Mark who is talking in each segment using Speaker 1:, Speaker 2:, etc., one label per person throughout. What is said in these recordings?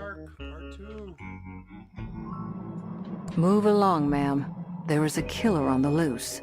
Speaker 1: Park, Part 2.
Speaker 2: Move along, ma'am. There is a killer on the loose.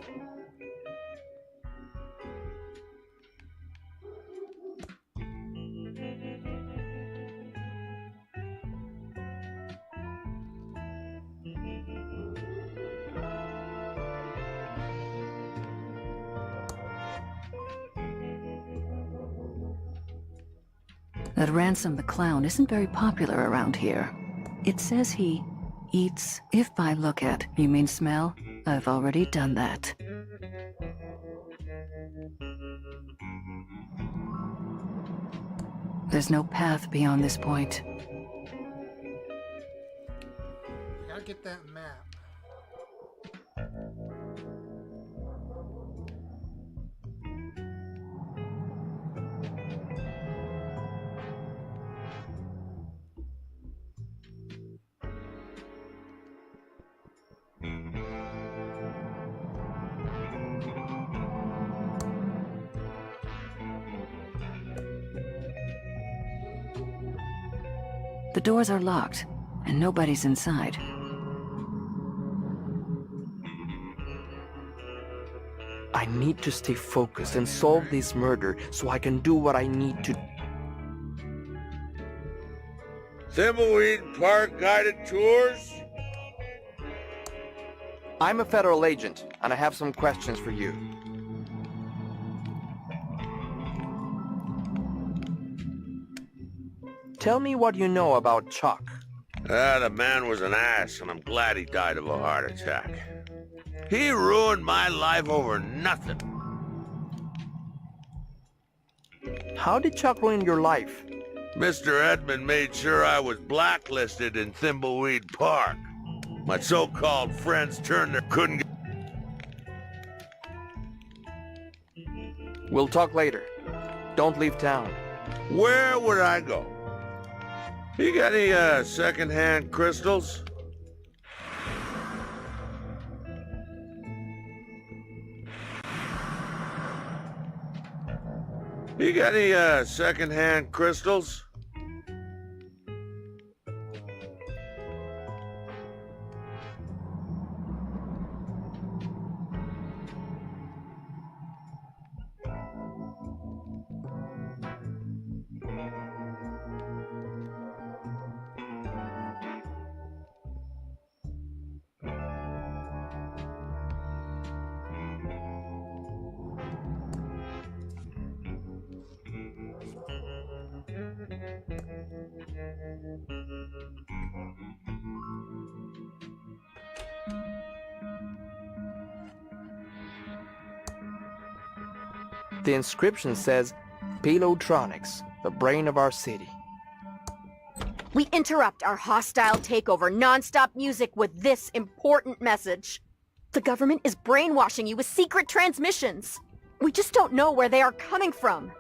Speaker 2: That Ransom the Clown isn't very popular around here. It says he eats. If by look at you mean smell, I've already done that. There's no path beyond this point.
Speaker 1: I gotta get that map.
Speaker 2: The doors are locked, and nobody's inside.
Speaker 3: I need to stay focused and solve this murder so I can do what I need to.
Speaker 4: Thimbleweed Park guided tours?
Speaker 3: I'm a federal agent, and I have some questions for you. Tell me what you know about Chuck.
Speaker 4: The man was an ass, and I'm glad he died of a heart attack. He ruined my life over nothing.
Speaker 3: How did Chuck ruin your life?
Speaker 4: Mr. Edmund made sure I was blacklisted in Thimbleweed Park. My so-called friends turned their couldn't get...
Speaker 3: We'll talk later. Don't leave town.
Speaker 4: Where would I go? You got any, second-hand crystals? You got any, second-hand crystals?
Speaker 3: The inscription says, Pilotronics, the brain of our city.
Speaker 5: We interrupt our hostile takeover non-stop music with this important message. The government is brainwashing you with secret transmissions. We just don't know where they are coming from.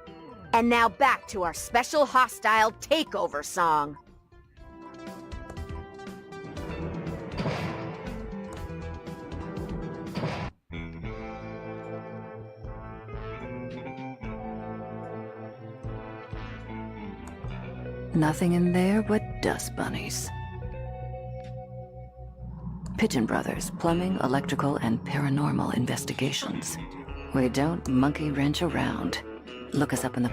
Speaker 5: And now back to our special hostile takeover song.
Speaker 2: Nothing in there but dust bunnies. Pigeon Brothers, Plumbing, Electrical, and Paranormal Investigations. We don't monkey wrench around. Look us up in the...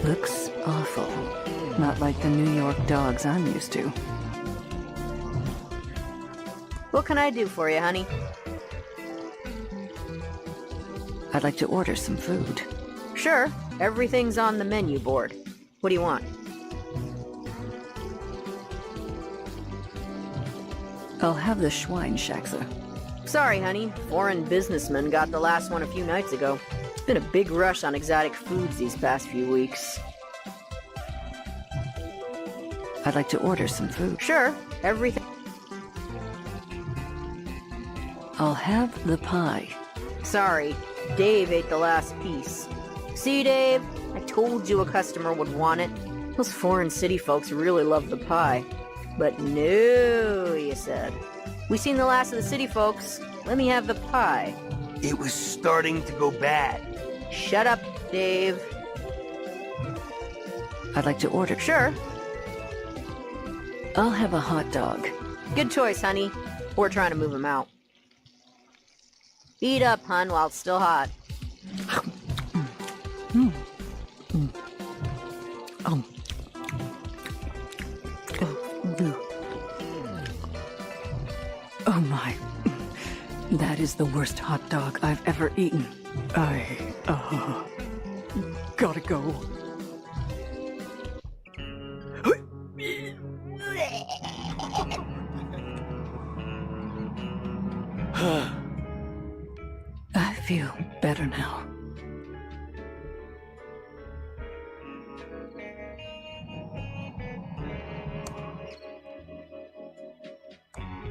Speaker 2: Looks awful. Not like the New York dogs I'm used to.
Speaker 5: What can I do for you, honey?
Speaker 2: I'd like to order some food.
Speaker 5: Sure, everything's on the menu board. What do you want?
Speaker 2: I'll have the Schweinshaxe.
Speaker 5: Sorry, honey. Foreign businessmen got the last one a few nights ago. It's been a big rush on exotic foods these past few weeks.
Speaker 2: I'd like to order some food.
Speaker 5: Sure, everything.
Speaker 2: I'll have the pie.
Speaker 5: Sorry, Dave ate the last piece. See, Dave? I told you a customer would want it. Those foreign city folks really love the pie. But no, you said. We seen the last of the city folks. Let me have the pie.
Speaker 3: It was starting to go bad.
Speaker 5: Shut up, Dave.
Speaker 2: I'd like to order.
Speaker 5: Sure.
Speaker 2: I'll have a hot dog.
Speaker 5: Good choice, honey. We're trying to move him out. Eat up, hun, while it's still hot.
Speaker 2: Oh my. That is the worst hot dog I've ever eaten. Gotta go. I feel better now.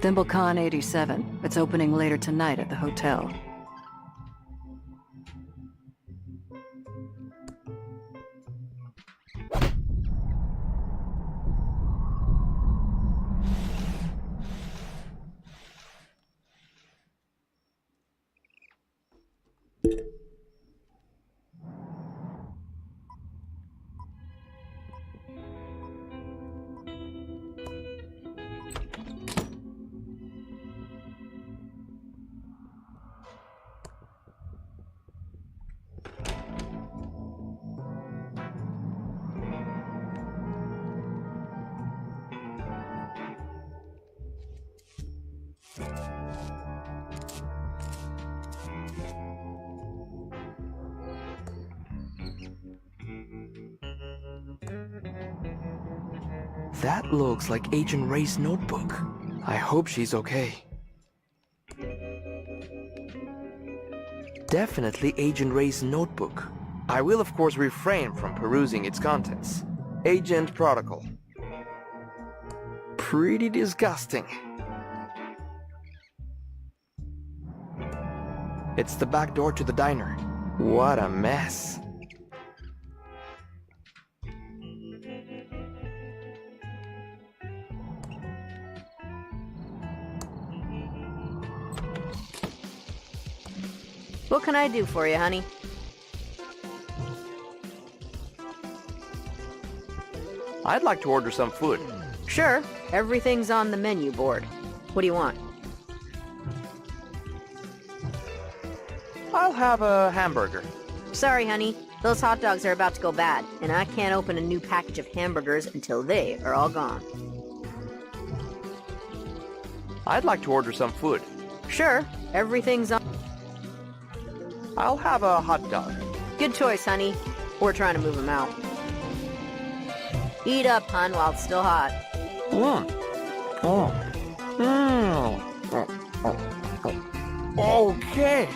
Speaker 2: ThimbleCon 87. It's opening later tonight at the hotel.
Speaker 3: That looks like Agent Ray's notebook. I hope she's okay. Definitely Agent Ray's notebook. I will of course refrain from perusing its contents. Agent Protocol. Pretty disgusting. It's the back door to the diner. What a mess.
Speaker 5: What can I do for you, honey?
Speaker 3: I'd like to order some food.
Speaker 5: Sure. Everything's on the menu board. What do you want?
Speaker 3: I'll have a hamburger.
Speaker 5: Sorry, honey. Those hot dogs are about to go bad, and I can't open a new package of hamburgers until they are all gone.
Speaker 3: I'd like to order some food.
Speaker 5: Sure. Everything's on...
Speaker 3: I'll have a hot dog.
Speaker 5: Good choice, honey. We're trying to move him out. Eat up, hun, while it's still hot.
Speaker 3: Okay.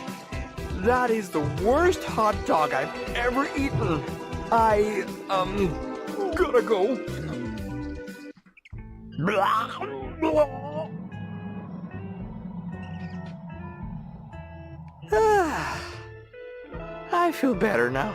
Speaker 3: That is the worst hot dog I've ever eaten. I, gotta go. I feel better now.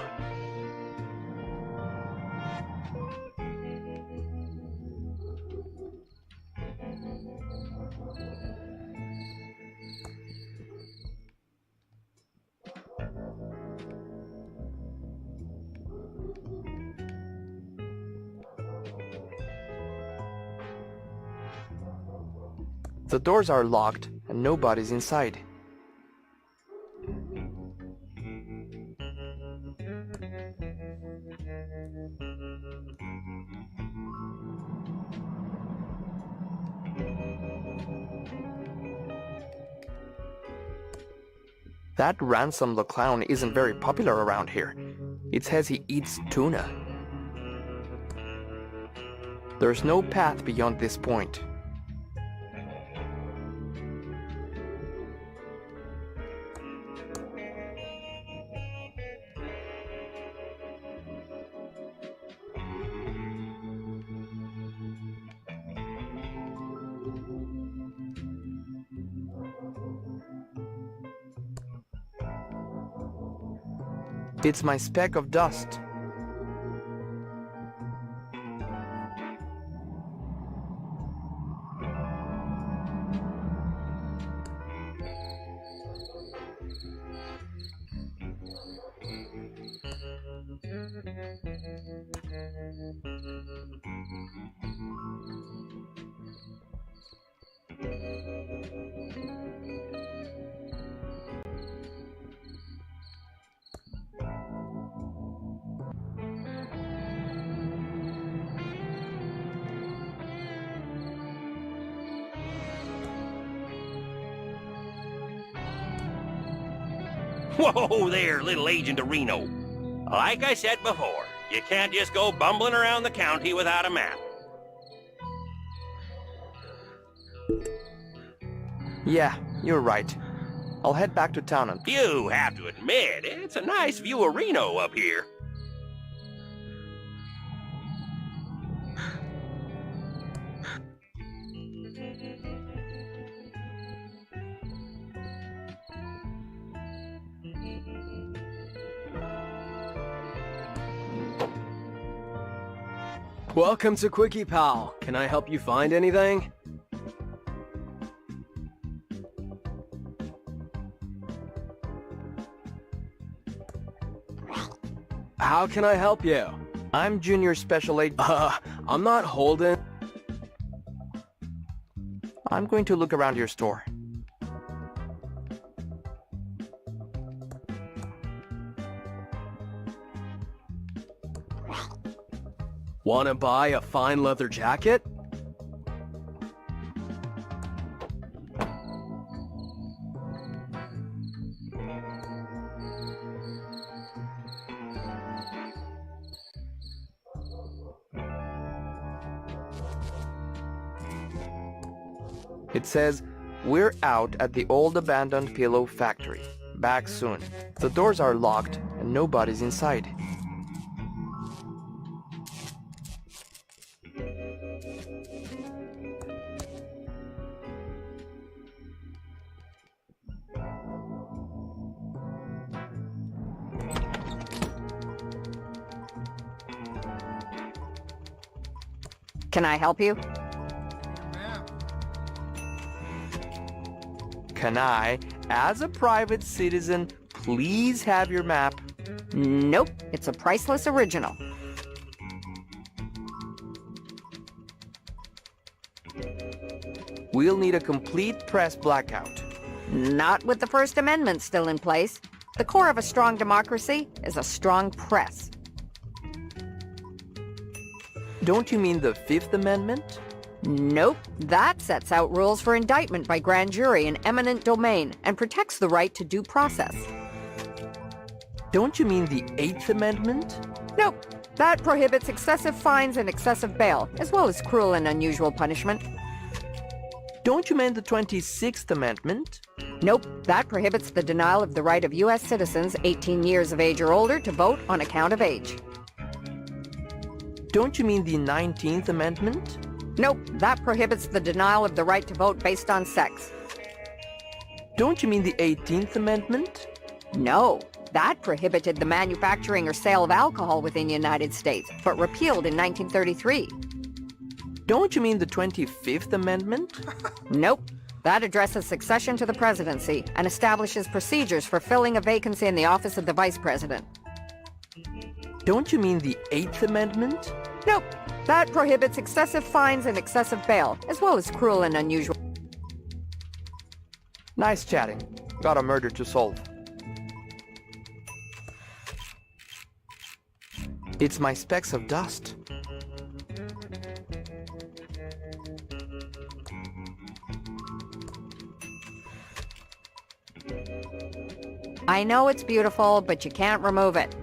Speaker 3: The doors are locked and nobody's inside. That Ransom the Clown isn't very popular around here. It says he eats tuna. There's no path beyond this point. It's my speck of dust.
Speaker 6: Whoa there, little Agent of Reno. Like I said before, you can't just go bumbling around the county without a map.
Speaker 3: Yeah, you're right. I'll head back to town and...
Speaker 6: You have to admit, it's a nice view of Reno up here.
Speaker 7: Welcome to Quickie Pal. Can I help you find anything? How can I help you?
Speaker 3: I'm Junior Special Agent.
Speaker 7: I'm not Holden.
Speaker 3: I'm going to look around your store.
Speaker 7: Wanna buy a fine leather jacket?
Speaker 3: It says, "We're out at the old abandoned pillow factory. Back soon." The doors are locked and nobody's inside.
Speaker 5: Can I help you?
Speaker 1: Map.
Speaker 3: Can I, as a private citizen, please have your map?
Speaker 5: Nope, it's a priceless original.
Speaker 3: We'll need a complete press blackout.
Speaker 5: Not with the First Amendment still in place. The core of a strong democracy is a strong press.
Speaker 3: Don't you mean the Fifth Amendment?
Speaker 5: Nope, that sets out rules for indictment by grand jury in eminent domain and protects the right to due process.
Speaker 3: Don't you mean the Eighth Amendment?
Speaker 5: Nope, that prohibits excessive fines and excessive bail, as well as cruel and unusual punishment.
Speaker 3: Don't you mean the 26th Amendment?
Speaker 5: Nope, that prohibits the denial of the right of U.S. citizens 18 years of age or older to vote on account of age.
Speaker 3: Don't you mean the 19th Amendment?
Speaker 5: Nope, that prohibits the denial of the right to vote based on sex.
Speaker 3: Don't you mean the 18th Amendment?
Speaker 5: No, that prohibited the manufacturing or sale of alcohol within the United States, but repealed in 1933.
Speaker 3: Don't you mean the 25th Amendment?
Speaker 5: Nope, that addresses succession to the presidency and establishes procedures for filling a vacancy in the office of the vice president.
Speaker 3: Don't you mean the 8th Amendment?
Speaker 5: Nope, that prohibits excessive fines and excessive bail, as well as cruel and unusual.
Speaker 3: Nice chatting. Got a murder to solve. It's my specks of dust.
Speaker 5: I know it's beautiful, but you can't remove it.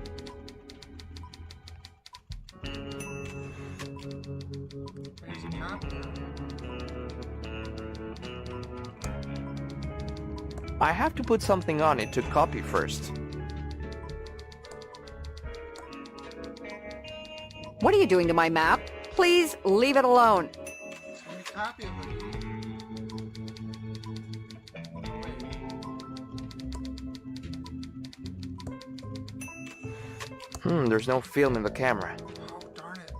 Speaker 1: There's a copy.
Speaker 3: I have to put something on it to copy first.
Speaker 5: What are you doing to my map? Please leave it alone.
Speaker 1: Let me copy it.
Speaker 3: there's no film in the camera.
Speaker 1: Oh, darn it.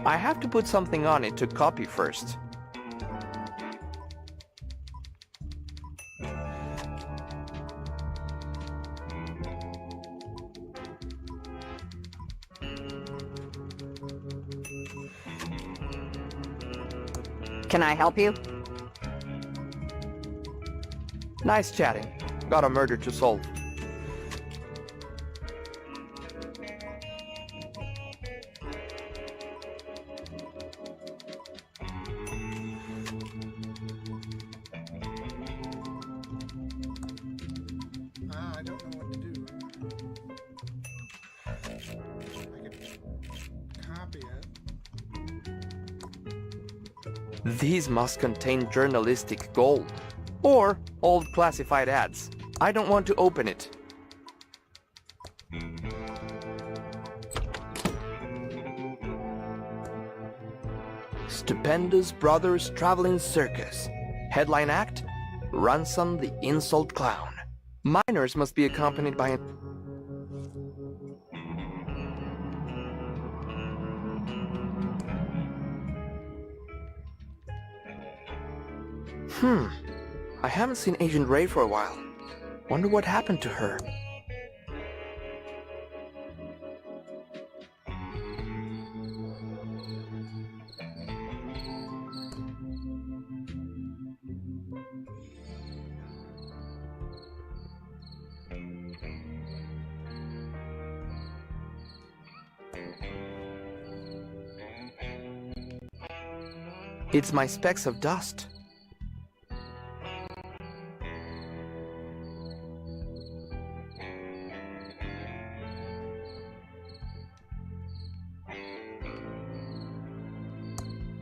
Speaker 3: I have to put something on it to copy first.
Speaker 5: Can I help you?
Speaker 3: Nice chatting. Got a murder to solve.
Speaker 1: I don't know what to do. I could copy it.
Speaker 3: These must contain journalistic gold. Or old classified ads. I don't want to open it. Stupendous Brothers Traveling Circus. Headline act, Ransom the Insult Clown. Minors must be accompanied by an... I haven't seen Agent Ray for a while. Wonder what happened to her. It's my specks of dust.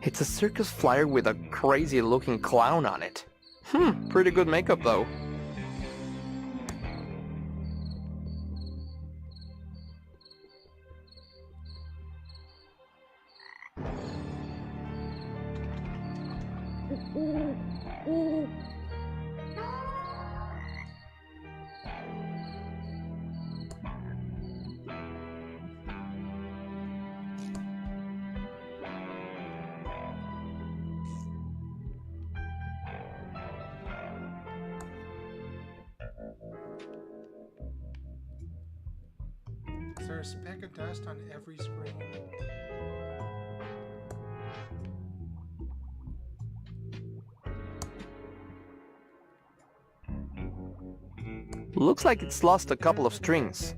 Speaker 3: It's a circus flyer with a crazy looking clown on it. Pretty good makeup though.
Speaker 1: Is there a speck of dust on every screen?
Speaker 3: Looks like it's lost a couple of strings.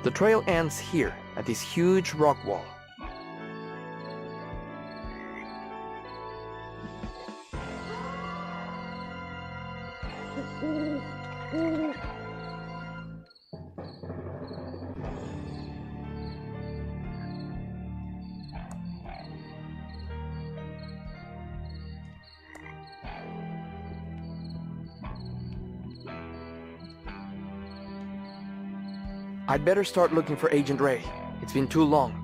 Speaker 3: The trail ends here, at this huge rock wall. I'd better start looking for Agent Ray. It's been too long.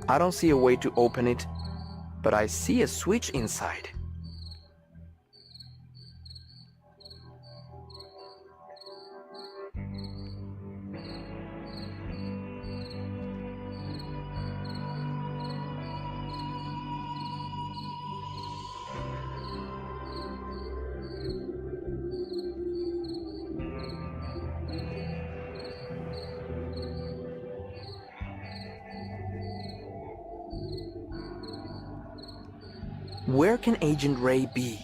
Speaker 3: I don't see a way to open it, but I see a switch inside. Where can Agent Ray be?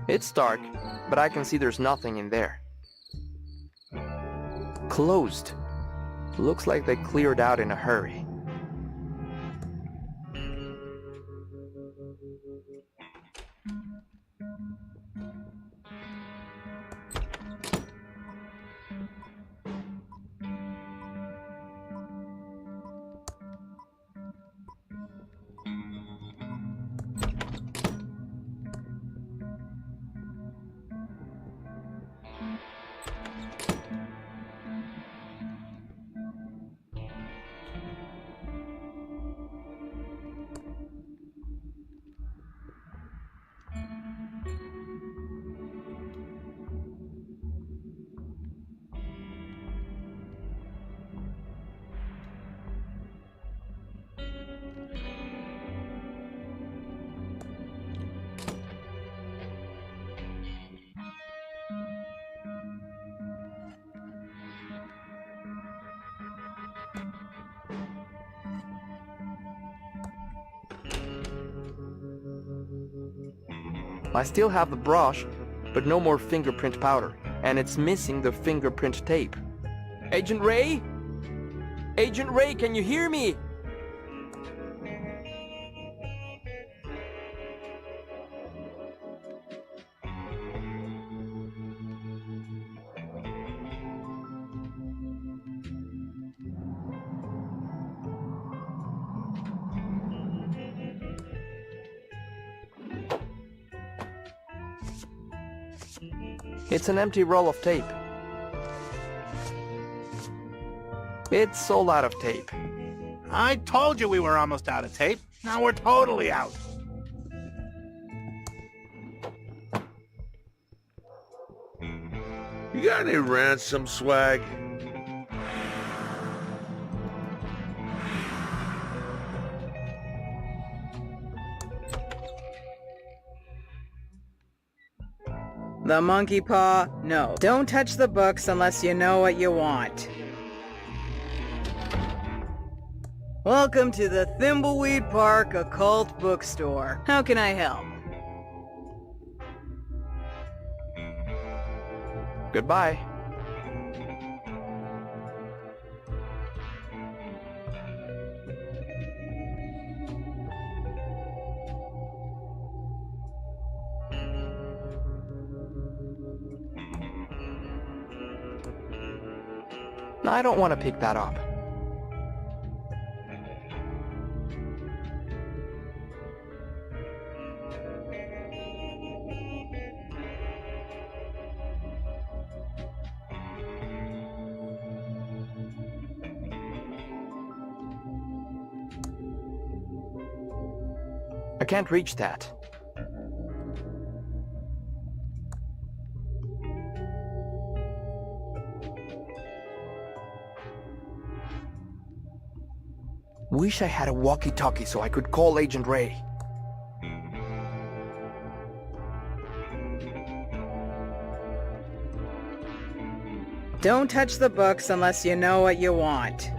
Speaker 3: It's dark, but I can see there's nothing in there. Closed. Looks like they cleared out in a hurry. I still have the brush, but no more fingerprint powder, and it's missing the fingerprint tape. Agent Ray? Agent Ray, can you hear me? It's an empty roll of tape. It's all out of tape.
Speaker 8: I told you we were almost out of tape. Now we're totally out.
Speaker 4: You got any ransom swag?
Speaker 9: The monkey paw? No. Don't touch the books unless you know what you want. Welcome to the Thimbleweed Park Occult Bookstore. How can I help?
Speaker 3: Goodbye. I don't want to pick that up. I can't reach that. Wish I had a walkie-talkie so I could call Agent Ray.
Speaker 9: Don't touch the books unless you know what you want.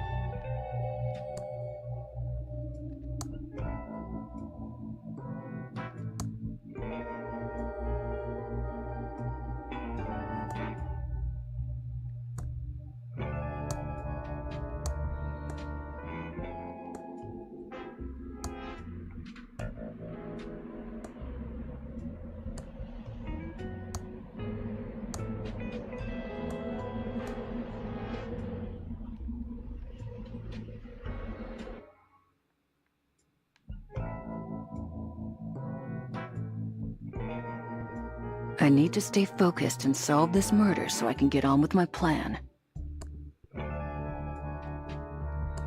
Speaker 2: I need to stay focused and solve this murder so I can get on with my plan.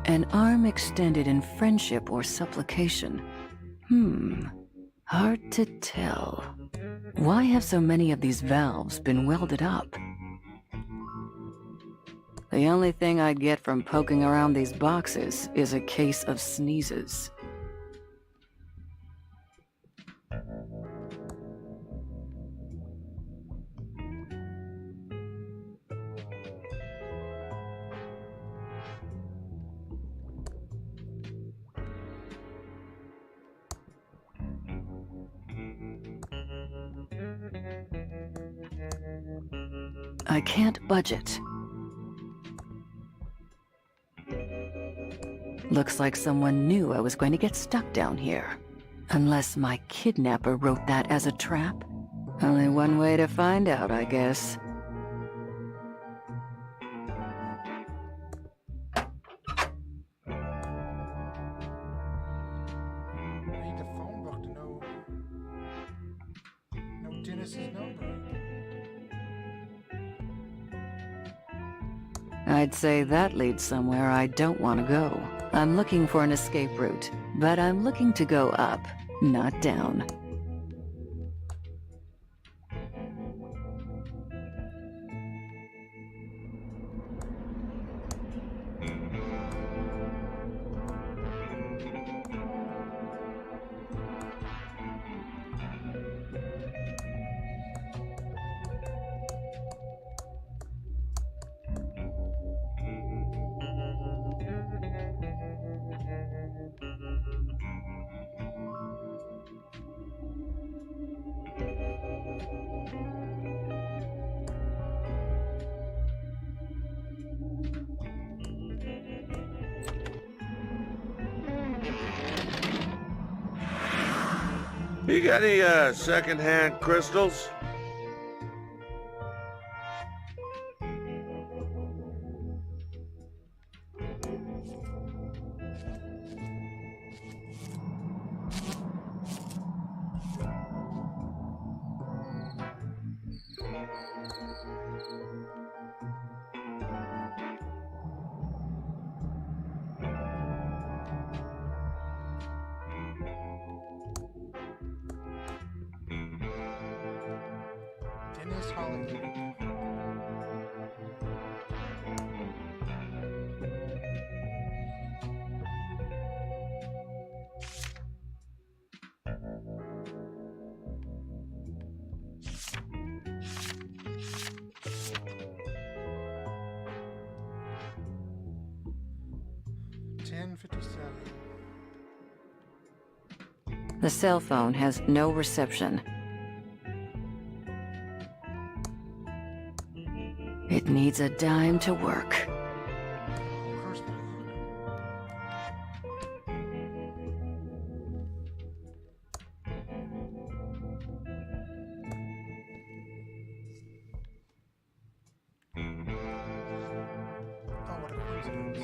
Speaker 2: An arm extended in friendship or supplication. Hard to tell. Why have so many of these valves been welded up? The only thing I'd get from poking around these boxes is a case of sneezes. I can't budget. Looks like someone knew I was going to get stuck down here. Unless my kidnapper wrote that as a trap. Only one way to find out, I guess.
Speaker 1: I need the phone book to know Dennis's number.
Speaker 2: I'd say that leads somewhere I don't want to go. I'm looking for an escape route, but I'm looking to go up, not down.
Speaker 4: You got any second-hand crystals?
Speaker 1: Dennis Hollywood.
Speaker 2: The cell phone has no reception. It needs a dime to work.
Speaker 1: Curse my luck. Oh, what a coincidence.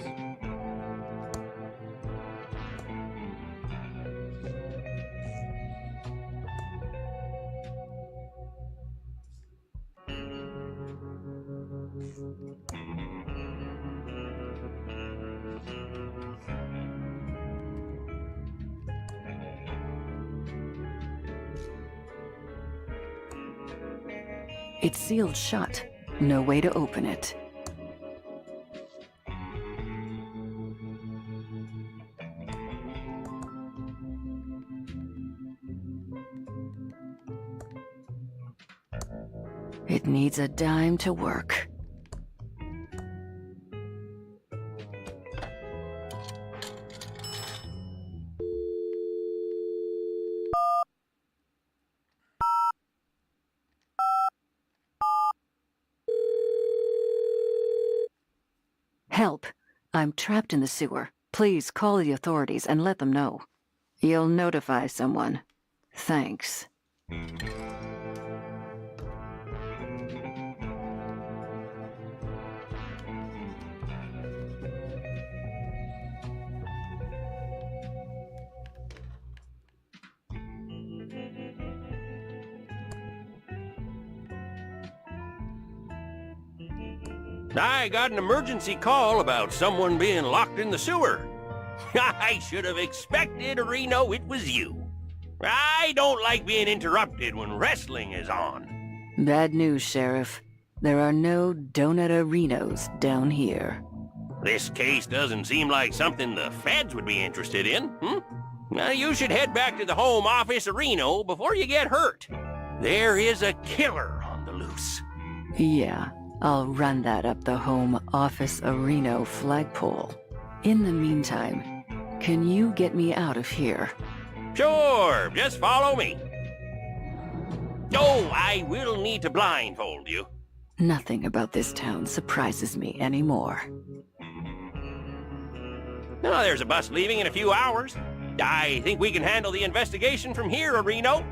Speaker 2: It's sealed shut. No way to open it. It needs a dime to work. Help! I'm trapped in the sewer. Please call the authorities and let them know. You'll notify someone. Thanks.
Speaker 6: I got an emergency call about someone being locked in the sewer. I should have expected, Reno, it was you. I don't like being interrupted when wrestling is on.
Speaker 2: Bad news, Sheriff. There are no donut arenos down here.
Speaker 6: This case doesn't seem like something the feds would be interested in, Now, you should head back to the home office of Reno before you get hurt. There is a killer on the loose.
Speaker 2: Yeah, I'll run that up the home office Reno flagpole. In the meantime, can you get me out of here?
Speaker 6: Sure, just follow me. Oh, I will need to blindfold you.
Speaker 2: Nothing about this town surprises me anymore.
Speaker 6: Oh, there's a bus leaving in a few hours. I think we can handle the investigation from here, Reno.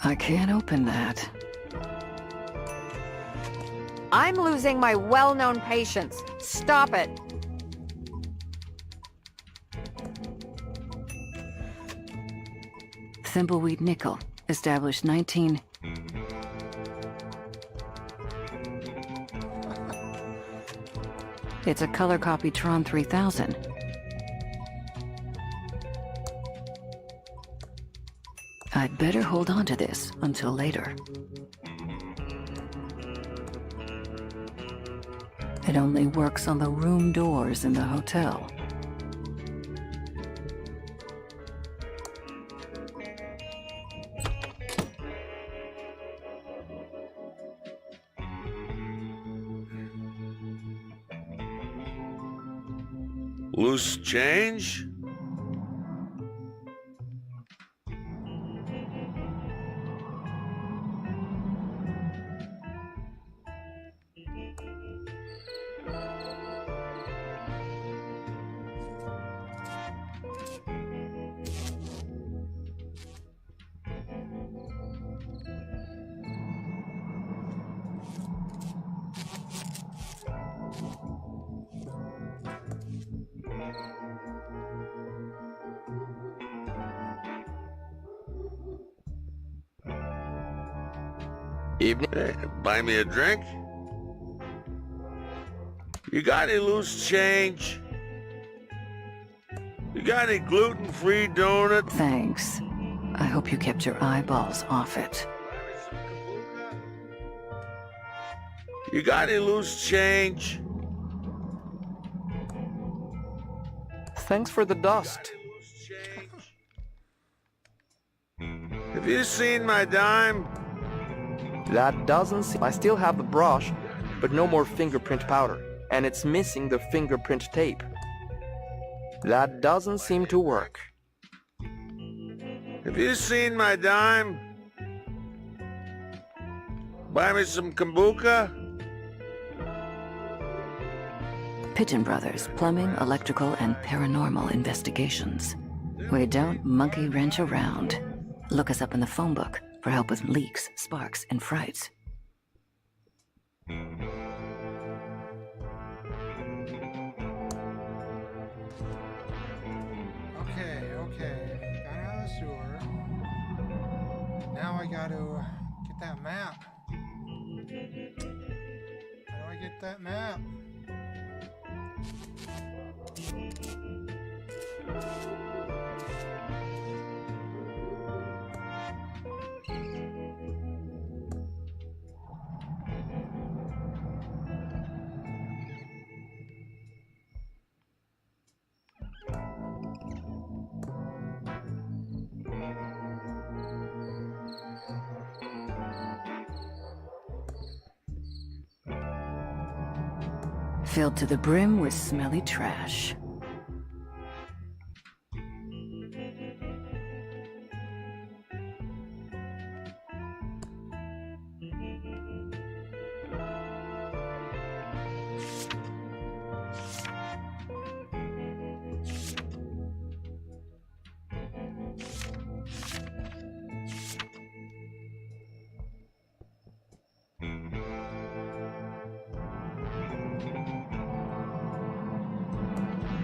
Speaker 2: I can't open that.
Speaker 5: I'm losing my well-known patience. Stop it.
Speaker 2: Thimbleweed nickel, established 19... It's a color copy Tron 3000. I'd better hold on to this until later. It only works on the room doors in the hotel.
Speaker 4: Loose change?
Speaker 3: Evening.
Speaker 4: Hey, buy me a drink? You got any loose change? You got any gluten-free donut?
Speaker 2: Thanks. I hope you kept your eyeballs off it.
Speaker 4: You got any loose change?
Speaker 3: Thanks for the dust.
Speaker 4: Have you seen my dime?
Speaker 3: That doesn't seem... I still have the brush, but no more fingerprint powder. And it's missing the fingerprint tape. That doesn't seem to work.
Speaker 4: Have you seen my dime? Buy me some kombucha?
Speaker 2: Pigeon Brothers, plumbing, electrical, and paranormal investigations. We don't monkey wrench around. Look us up in the phone book for help with leaks, sparks, and frights.
Speaker 1: Okay. Got out of the sewer. Now I gotta get that map. How do I get that map?
Speaker 2: Filled to the brim with smelly trash.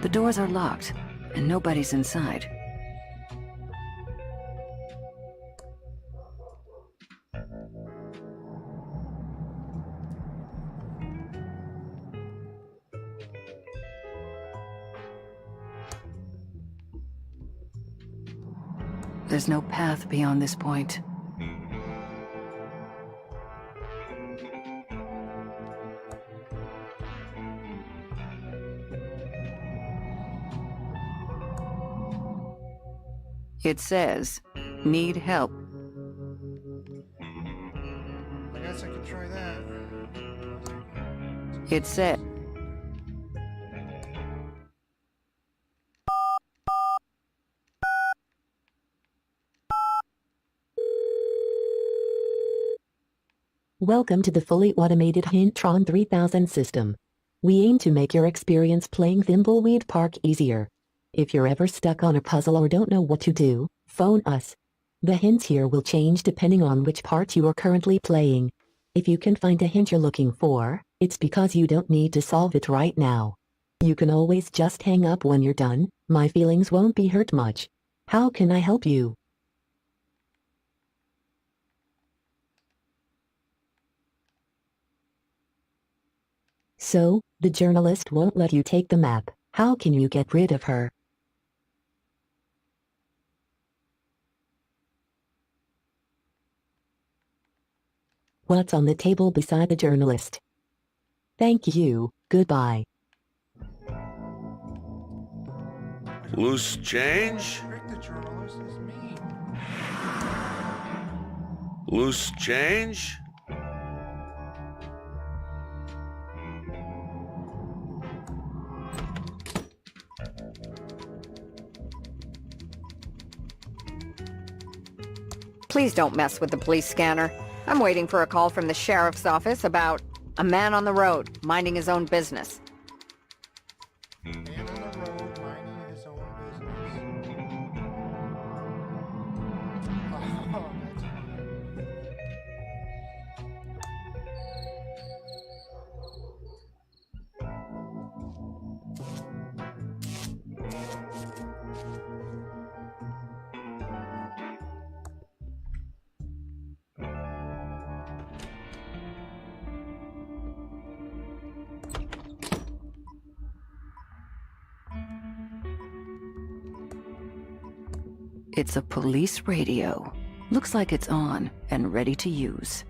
Speaker 2: The doors are locked, and nobody's inside. There's no path beyond this point. It says, need help.
Speaker 1: I guess I could try that.
Speaker 2: It said,
Speaker 10: Welcome to the fully automated Hintron 3000 system. We aim to make your experience playing Thimbleweed Park easier. If you're ever stuck on a puzzle or don't know what to do, phone us. The hints here will change depending on which part you are currently playing. If you can find a hint you're looking for, it's because you don't need to solve it right now. You can always just hang up when you're done. My feelings won't be hurt much. How can I help you? So, the journalist won't let you take the map. How can you get rid of her? What's on the table beside the journalist? Thank you, goodbye.
Speaker 4: Loose change?
Speaker 1: Trick the journalist is mean.
Speaker 4: Loose change?
Speaker 5: Please don't mess with the police scanner. I'm waiting for a call from the sheriff's office about a man on the road, minding his own business.
Speaker 1: Man on the road, minding his own business. Oh, that's funny.
Speaker 2: it's a police radio. Looks like it's on and ready to use.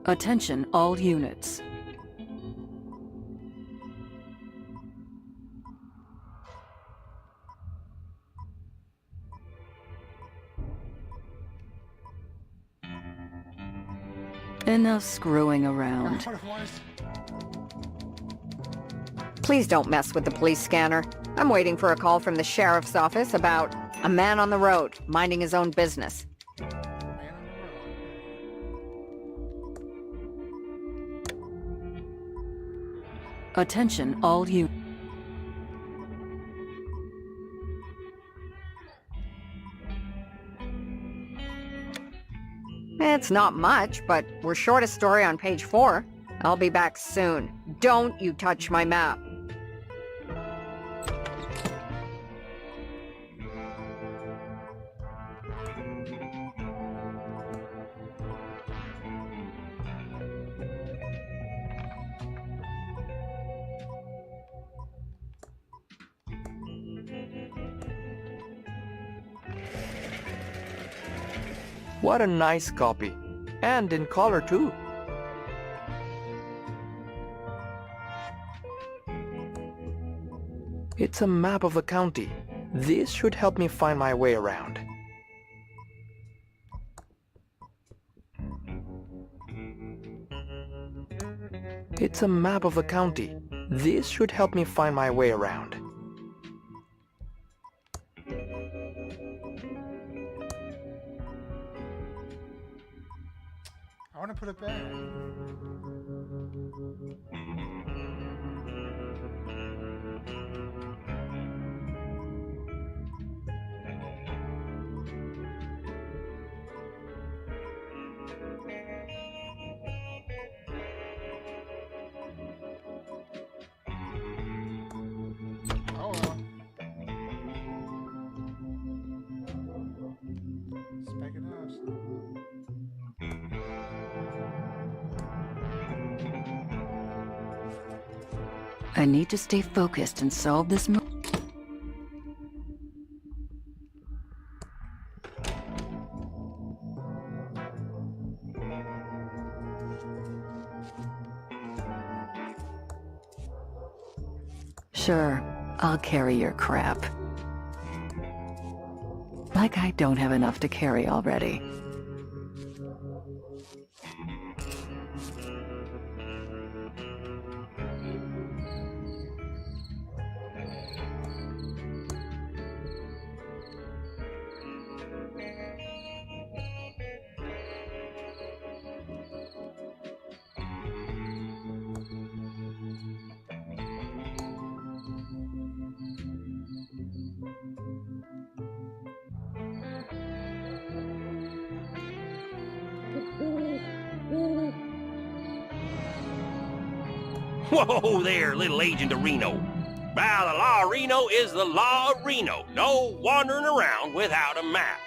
Speaker 2: Attention all units. Enough screwing around.
Speaker 5: Please don't mess with the police scanner. I'm waiting for a call from the sheriff's office about a man on the road, minding his own business.
Speaker 2: Attention all units.
Speaker 5: It's not much, but we're short a story on page 4. I'll be back soon. Don't you touch my map.
Speaker 3: What a nice copy. And in color too. It's a map of the county. This should help me find my way around. It's a map of the county. This should help me find my way around.
Speaker 1: I want to put it back.
Speaker 2: I need to stay focused and solve this. Sure, I'll carry your crap. Like I don't have enough to carry already.
Speaker 6: Whoa there, little agent of Reno. Well, the law of Reno is the law of Reno. No wandering around without a map.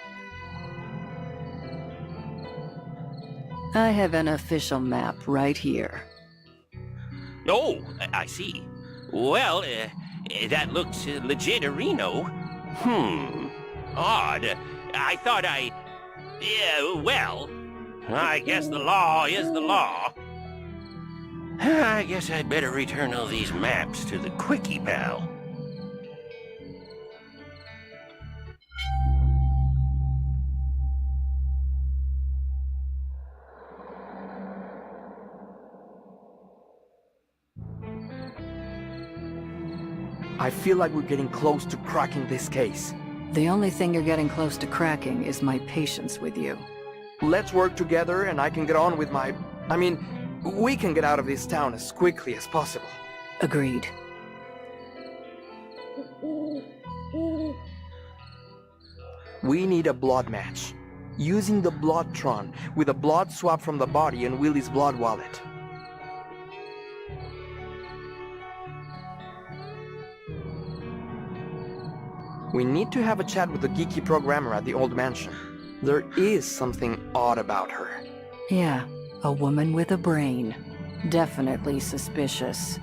Speaker 2: I have an official map right here.
Speaker 6: Oh, I see. Well, that looks legit Reno. Odd. I thought Yeah, well, I guess the law is the law. I guess I'd better return all these maps to the Quickie Pal.
Speaker 3: I feel like we're getting close to cracking this case.
Speaker 2: The only thing you're getting close to cracking is my patience with you.
Speaker 3: Let's work together and I can get on with my... we can get out of this town as quickly as possible.
Speaker 2: Agreed.
Speaker 3: We need a blood match. Using the Bloodtron with a blood swab from the body and Willie's blood wallet. We need to have a chat with the geeky programmer at the old mansion. There is something odd about her.
Speaker 2: Yeah, a woman with a brain. Definitely suspicious.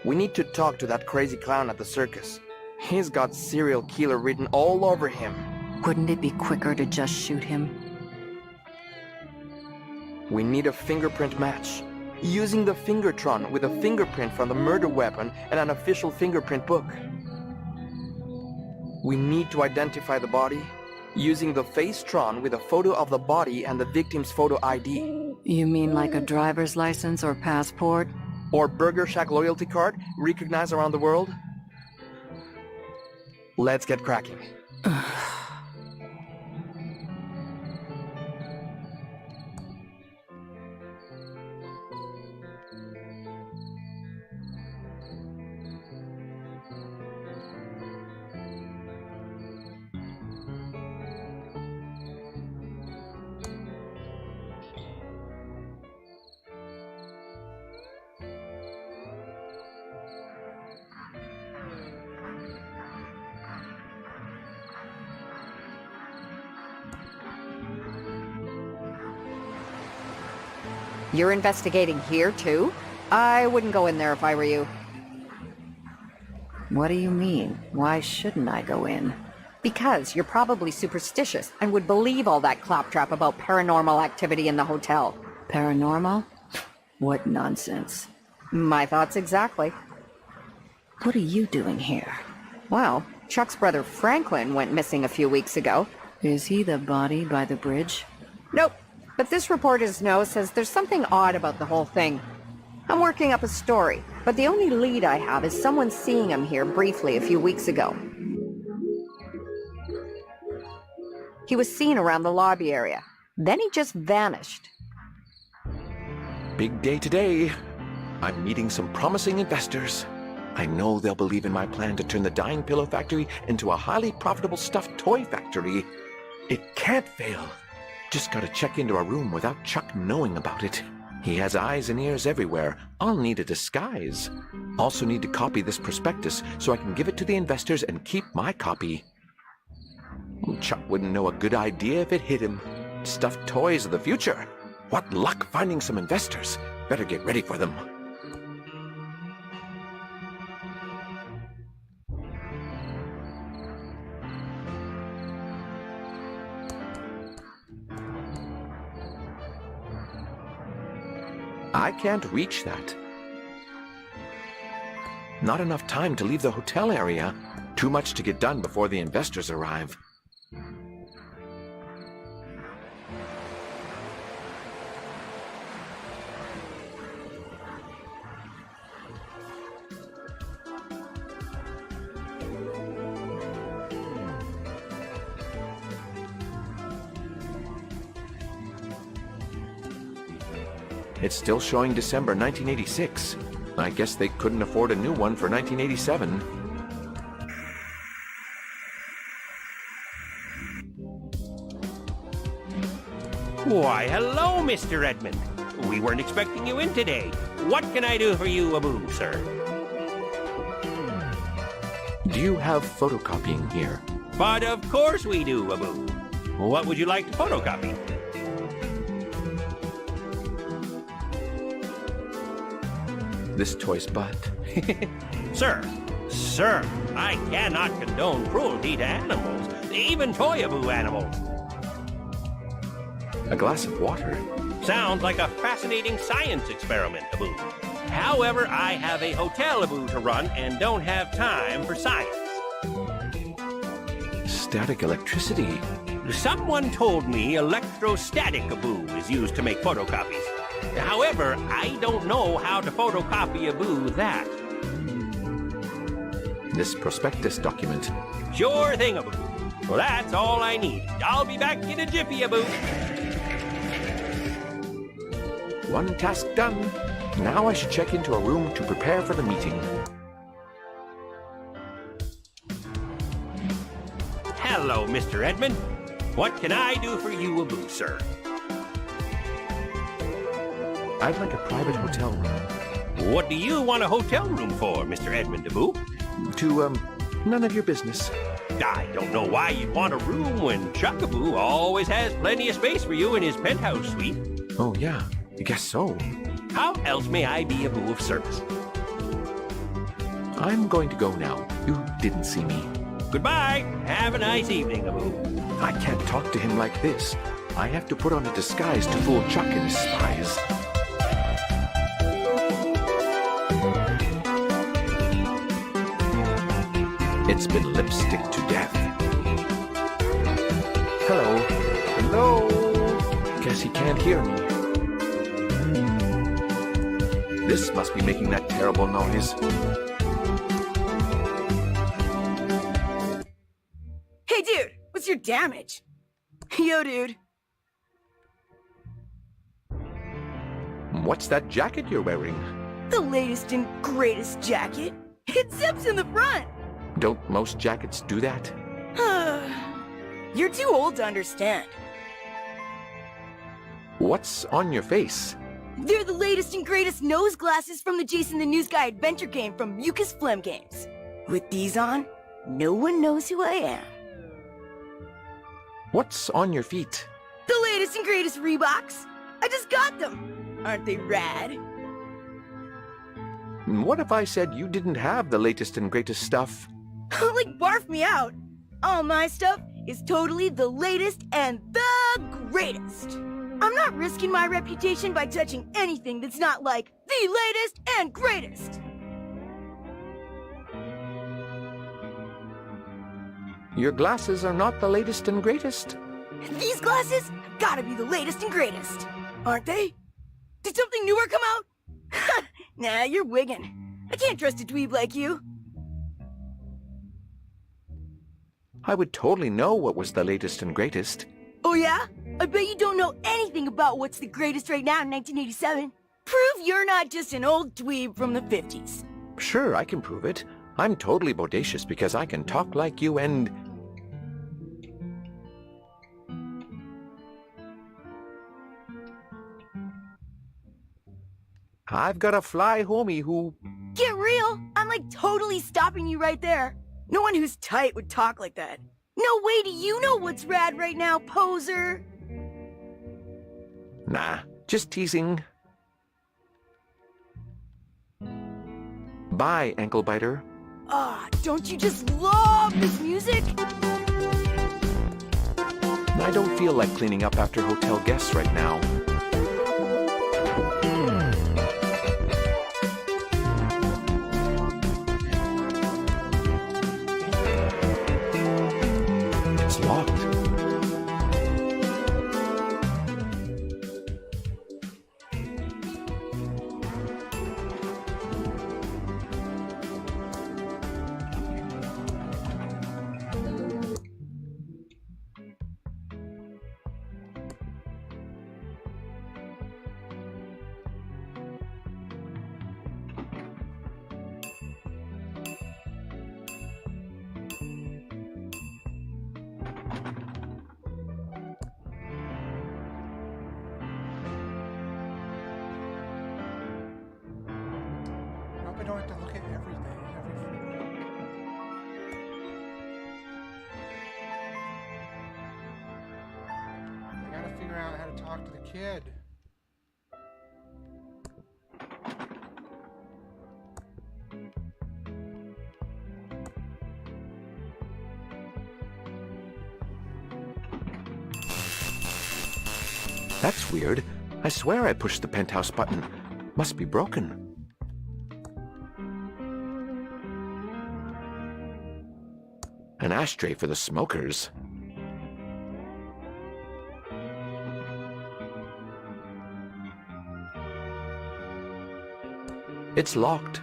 Speaker 3: We need to talk to that crazy clown at the circus. He's got serial killer written all over him.
Speaker 2: Wouldn't it be quicker to just shoot him?
Speaker 3: We need a fingerprint match. Using the Fingertron with a fingerprint from the murder weapon and an official fingerprint book. We need to identify the body using the Facetron with a photo of the body and the victim's photo ID.
Speaker 2: You mean like a driver's license or passport?
Speaker 3: Or Burger Shack loyalty card recognized around the world? Let's get cracking.
Speaker 5: You're investigating here, too? I wouldn't go in there if I were you.
Speaker 2: What do you mean? Why shouldn't I go in?
Speaker 5: Because you're probably superstitious and would believe all that claptrap about paranormal activity in the hotel.
Speaker 2: Paranormal? What nonsense.
Speaker 5: My thoughts exactly.
Speaker 2: What are you doing here?
Speaker 5: Well, Chuck's brother Franklin went missing a few weeks ago.
Speaker 2: Is he the body by the bridge?
Speaker 5: Nope. But this reporter's note says there's something odd about the whole thing. I'm working up a story, but the only lead I have is someone seeing him here briefly a few weeks ago. He was seen around the lobby area. Then he just vanished.
Speaker 11: Big day today. I'm meeting some promising investors. I know they'll believe in my plan to turn the Dying Pillow Factory into a highly profitable stuffed toy factory. It can't fail. Just gotta check into a room without Chuck knowing about it. He has eyes and ears everywhere. I'll need a disguise. Also need to copy this prospectus so I can give it to the investors and keep my copy. Chuck wouldn't know a good idea if it hit him. Stuffed toys of the future. What luck finding some investors. Better get ready for them. I can't reach that. Not enough time to leave the hotel area. Too much to get done before the investors arrive. It's still showing December 1986. I guess they couldn't afford a new one for 1987.
Speaker 6: Why, hello, Mr. Edmund. We weren't expecting you in today. What can I do for you, Abu, sir?
Speaker 11: Do you have photocopying here?
Speaker 6: But of course we do, Abu. What would you like to photocopy?
Speaker 11: This toy's butt.
Speaker 6: Sir, I cannot condone cruelty to animals, even toy Abu animals.
Speaker 11: A glass of water.
Speaker 6: Sounds like a fascinating science experiment, Abu. However, I have a hotel Abu to run and don't have time for science.
Speaker 11: Static electricity.
Speaker 6: Someone told me electrostatic Abu is used to make photocopies. However, I don't know how to photocopy Abu that.
Speaker 11: This prospectus document.
Speaker 6: Sure thing, Abu. Well, that's all I need. I'll be back in a jiffy, Abu.
Speaker 11: One task done. Now I should check into a room to prepare for the meeting.
Speaker 6: Hello, Mr. Edmund. What can I do for you, Abu, sir?
Speaker 11: I'd like a private hotel room.
Speaker 6: What do you want a hotel room for, Mr. Edmund Abu?
Speaker 11: None of your business.
Speaker 6: I don't know why you'd want a room when Chuck Abu always has plenty of space for you in his penthouse suite.
Speaker 11: Oh, yeah. I guess so.
Speaker 6: How else may I be Abu of service?
Speaker 11: I'm going to go now. You didn't see me.
Speaker 6: Goodbye. Have a nice evening, Abu.
Speaker 11: I can't talk to him like this. I have to put on a disguise to fool Chuck and his spies. It's been lipstick to death. Hello. Hello. Guess he can't hear me. This must be making that terrible noise.
Speaker 9: Hey, dude, what's your damage? Yo, dude.
Speaker 11: What's that jacket you're wearing?
Speaker 9: The latest and greatest jacket. It zips in the front.
Speaker 11: Don't most jackets do that?
Speaker 9: You're too old to understand.
Speaker 11: What's on your face?
Speaker 9: They're the latest and greatest nose glasses from the Jason the News Guy adventure game from Mucus Phlegm Games. With these on, no one knows who I am.
Speaker 11: What's on your feet?
Speaker 9: The latest and greatest Reeboks. I just got them. Aren't they rad?
Speaker 11: What if I said you didn't have the latest and greatest stuff?
Speaker 9: Like, barf me out. All my stuff is totally the latest and the greatest. I'm not risking my reputation by touching anything that's not like the latest and greatest.
Speaker 11: Your glasses are not the latest and greatest.
Speaker 9: These glasses have gotta be the latest and greatest. Aren't they? Did something newer come out? Nah, you're wiggin'. I can't trust a dweeb like you.
Speaker 11: I would totally know what was the latest and greatest.
Speaker 9: Oh yeah? I bet you don't know anything about what's the greatest right now in 1987. Prove you're not just an old dweeb from the 50s.
Speaker 11: Sure, I can prove it. I'm totally bodacious because I can talk like you and... I've got a fly homie who...
Speaker 9: Get real! I'm like totally stopping you right there. No one who's tight would talk like that. No way do you know what's rad right now, poser!
Speaker 11: Nah, just teasing. Bye, ankle biter.
Speaker 9: Ah, don't you just love this music?
Speaker 11: I don't feel like cleaning up after hotel guests right now.
Speaker 1: gotta talk to the kid.
Speaker 11: That's weird. I swear I pushed the penthouse button. Must be broken. An ashtray for the smokers. It's locked.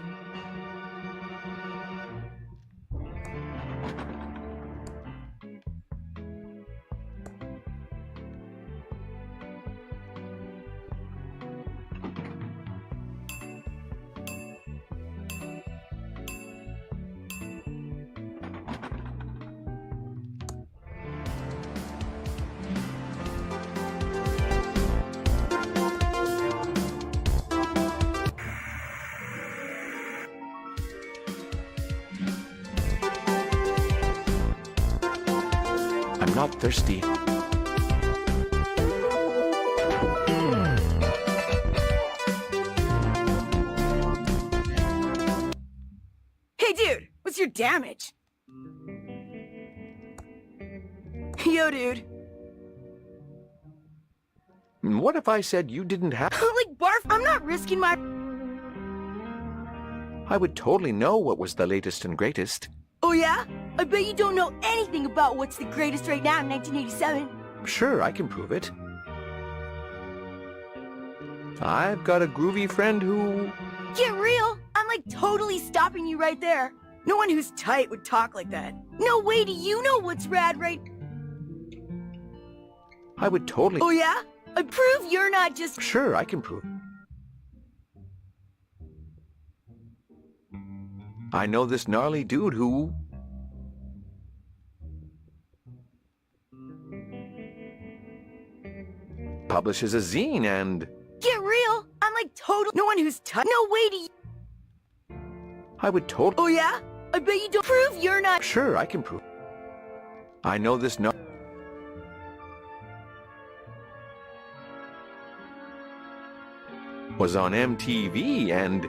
Speaker 11: I'm not thirsty.
Speaker 9: Hey dude, what's your damage? Yo dude.
Speaker 11: What if I said you didn't have...
Speaker 9: Like barf, I'm not risking my...
Speaker 11: I would totally know what was the latest and greatest.
Speaker 9: Oh yeah? I bet you don't know anything about what's the greatest right now in 1987.
Speaker 11: Sure, I can prove it. I've got a groovy friend who...
Speaker 9: Get real! I'm like totally stopping you right there. No one who's tight would talk like that. No way do you know what's rad right...
Speaker 11: I would totally...
Speaker 9: Oh yeah? I prove you're not just...
Speaker 11: Sure, I can prove. I know this gnarly dude who... publishes a zine and...
Speaker 9: Get real! I'm like total... No one who's tight... No way do you...
Speaker 11: I would totally...
Speaker 9: Oh yeah? I bet you don't... Prove you're not...
Speaker 11: Sure, I can prove. I know this was on MTV and...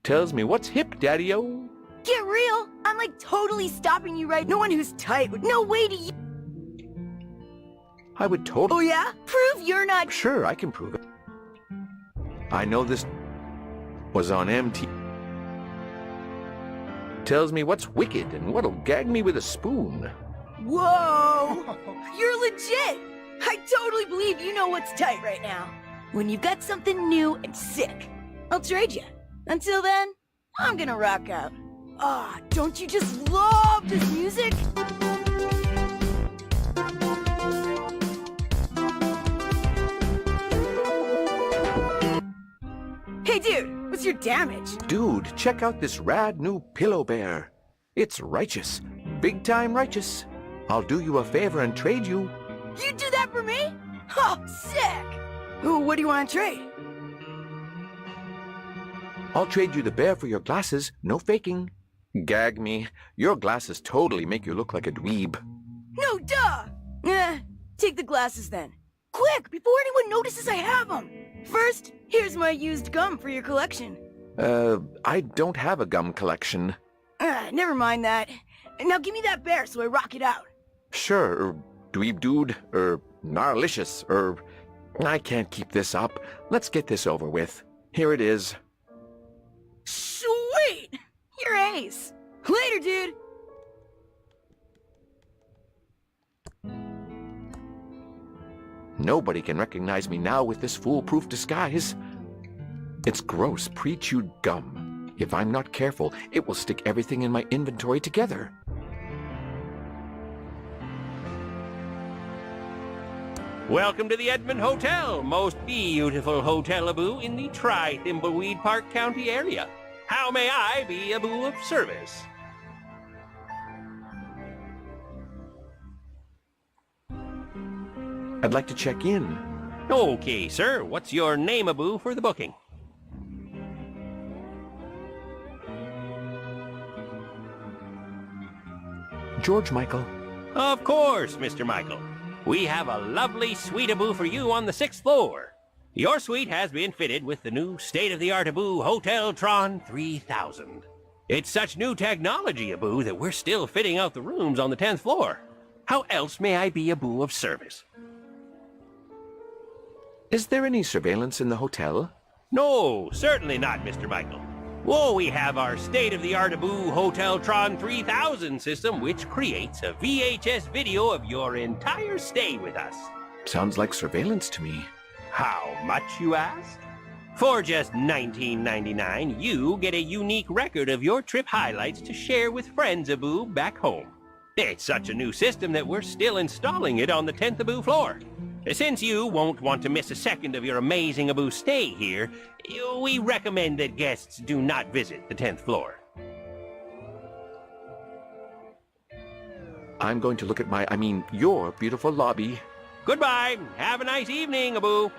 Speaker 11: tells me what's hip, daddy-o.
Speaker 9: Get real! I'm like totally stopping you right... No one who's tight would... No way do you...
Speaker 11: I would totally...
Speaker 9: Oh yeah? Prove you're not...
Speaker 11: Sure, I can prove it. I know this was on MTV. Tells me what's wicked and what'll gag me with a spoon.
Speaker 9: Whoa! You're legit! I totally believe you know what's tight right now. When you've got something new and sick, I'll trade you. Until then, I'm gonna rock out. Ah, don't you just love this music? Hey dude, what's your damage?
Speaker 11: Dude, check out this rad new pillow bear. It's righteous. Big time righteous. I'll do you a favor and trade you.
Speaker 9: You do that for me? Oh, sick! Ooh, what do you want to trade?
Speaker 11: I'll trade you the bear for your glasses. No faking. Gag me. Your glasses totally make you look like a dweeb.
Speaker 9: No, duh! Take the glasses then. Quick, before anyone notices I have them. First, here's my used gum for your collection.
Speaker 11: I don't have a gum collection.
Speaker 9: Never mind that. Now give me that bear so I rock it out.
Speaker 11: Sure, dweeb dude, gnarlicious, I can't keep this up. Let's get this over with. Here it is.
Speaker 9: Sweet! You're ace. Later, dude.
Speaker 11: Nobody can recognize me now with this foolproof disguise. It's gross, pre-chewed gum. If I'm not careful, it will stick everything in my inventory together.
Speaker 6: Welcome to the Edmond Hotel, most beautiful hotel-a-boo in the Thimbleweed Park County area. How may I be a boo of service?
Speaker 11: I'd like to check in.
Speaker 6: Okay, sir. What's your name-a-boo for the booking?
Speaker 11: George Michael.
Speaker 6: Of course, Mr. Michael. We have a lovely suite Abu for you on the 6th floor. Your suite has been fitted with the new state-of-the-art Abu Hotel Tron 3000. It's such new technology, Abu, that we're still fitting out the rooms on the 10th floor. How else may I be Abu of service?
Speaker 11: Is there any surveillance in the hotel?
Speaker 6: No, certainly not, Mr. Michael. Oh, we have our state-of-the-art Abu Hotel Tron 3000 system, which creates a VHS video of your entire stay with us.
Speaker 11: Sounds like surveillance to me.
Speaker 6: How much, you ask? For just $19.99, you get a unique record of your trip highlights to share with friends, Abu, back home. It's such a new system that we're still installing it on the 10th Abu floor. Since you won't want to miss a second of your amazing Abu stay here, we recommend that guests do not visit the 10th floor.
Speaker 11: I'm going to look at your beautiful lobby.
Speaker 6: Goodbye. Have a nice evening, Abu.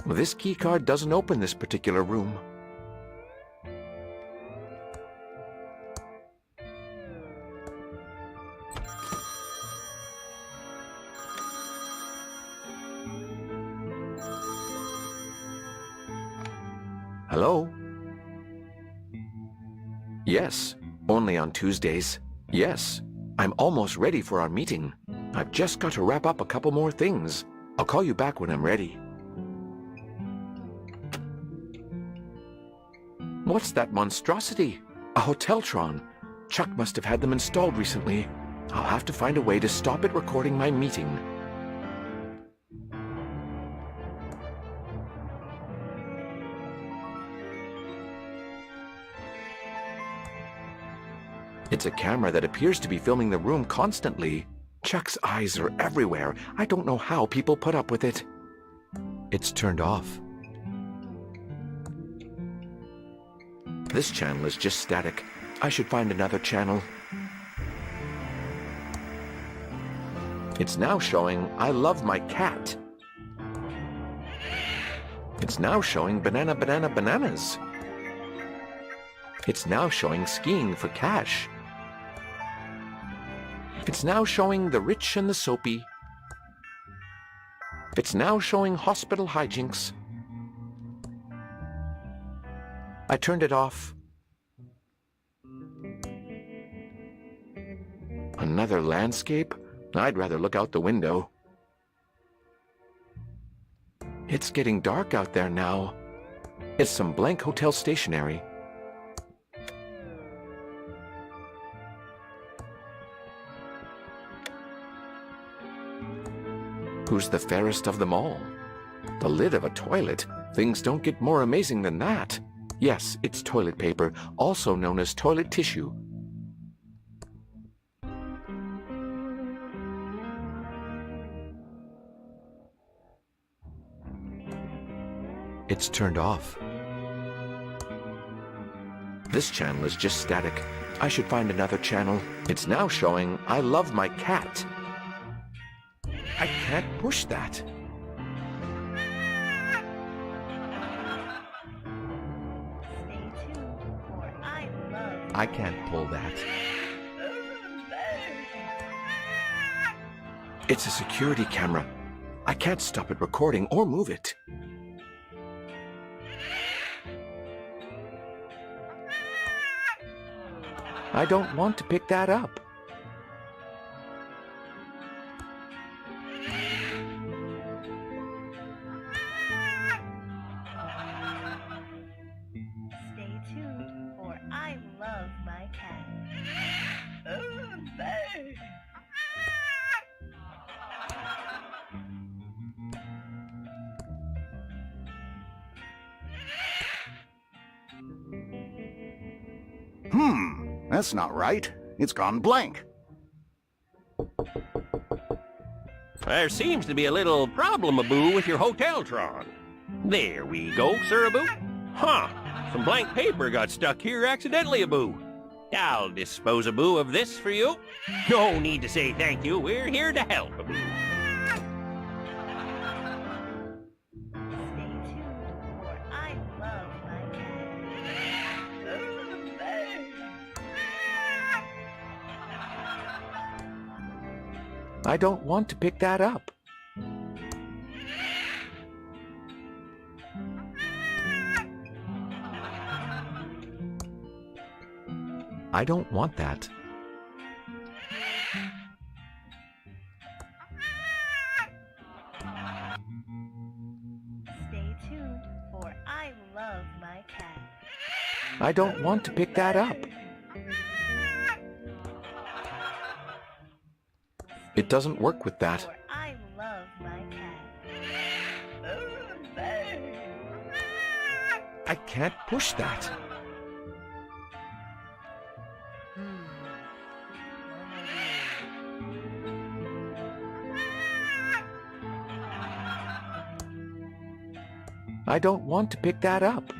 Speaker 11: This keycard doesn't open this particular room. Hello? Yes, only on Tuesdays. Yes, I'm almost ready for our meeting. I've just got to wrap up a couple more things. I'll call you back when I'm ready. What's that monstrosity? A Hoteltron. Chuck must have had them installed recently. I'll have to find a way to stop it recording my meeting. It's a camera that appears to be filming the room constantly. Chuck's eyes are everywhere. I don't know how people put up with it. It's turned off. This channel is just static. I should find another channel. It's now showing I Love My Cat. It's now showing Banana Banana Bananas. It's now showing Skiing for Cash. It's now showing The Rich and the Soapy. It's now showing Hospital Hijinks. I turned it off. Another landscape? I'd rather look out the window. It's getting dark out there now. It's some blank hotel stationery. Who's the fairest of them all? The lid of a toilet. Things don't get more amazing than that. Yes, it's toilet paper, also known as toilet tissue. It's turned off. This channel is just static. I should find another channel. It's now showing I Love My Cat. I can't push that. I can't pull that. It's a security camera. I can't stop it recording or move it. I don't want to pick that up.
Speaker 9: Stay tuned, for I love my cat.
Speaker 12: That's not right. It's gone blank.
Speaker 6: There seems to be a little problem, Abu, with your Hoteltron. There we go, Sir Abu. Huh. Some blank paper got stuck here accidentally, Abu. I'll dispose, Abu, of this for you. No need to say thank you. We're here to help, Abu.
Speaker 11: I don't want to pick that up. I don't want that.
Speaker 13: Stay tuned, for I love my cat.
Speaker 11: I don't want to pick that up. It doesn't work with that.
Speaker 13: For I love my cat.
Speaker 11: I can't push that. I don't want to pick that up.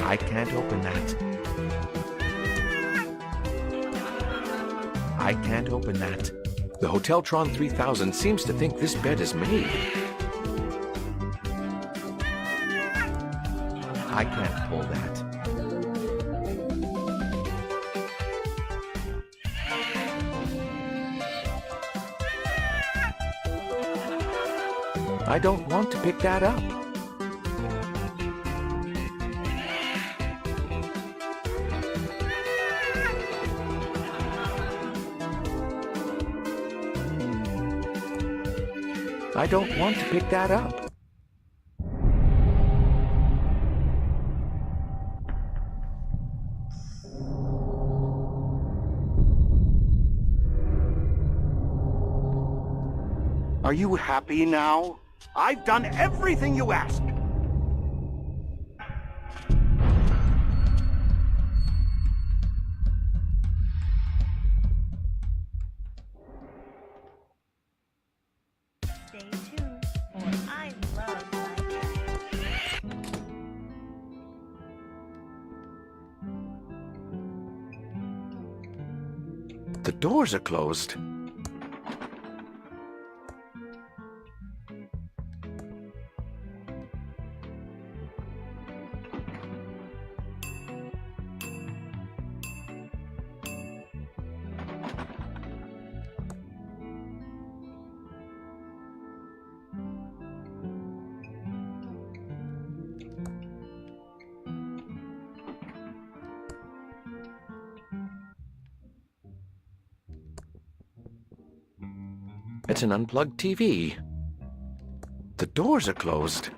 Speaker 11: I can't open that. I can't open that. The Hoteltron 3000 seems to think this bed is made. I can't pull that. I don't want to pick that up. I don't want to pick that up.
Speaker 12: Are you happy now? I've done everything you asked.
Speaker 13: Stay tuned, for I love my cat.
Speaker 11: The doors are closed. It's an unplugged TV. The doors are closed.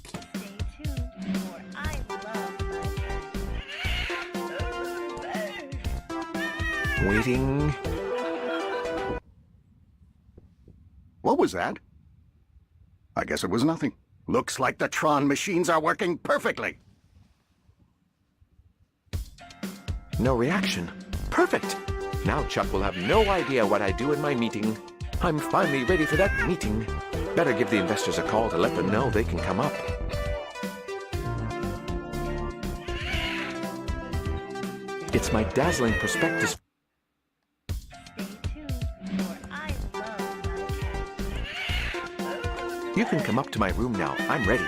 Speaker 13: Stay tuned, for I love my cat.
Speaker 11: Waiting.
Speaker 12: What was that? I guess it was nothing. Looks like the Tron machines are working perfectly.
Speaker 11: No reaction. Perfect. Now Chuck will have no idea what I do in my meeting. I'm finally ready for that meeting. Better give the investors a call to let them know they can come up. It's my dazzling prospectus.
Speaker 13: Stay tuned, for I love my cat.
Speaker 11: You can come up to my room now. I'm ready.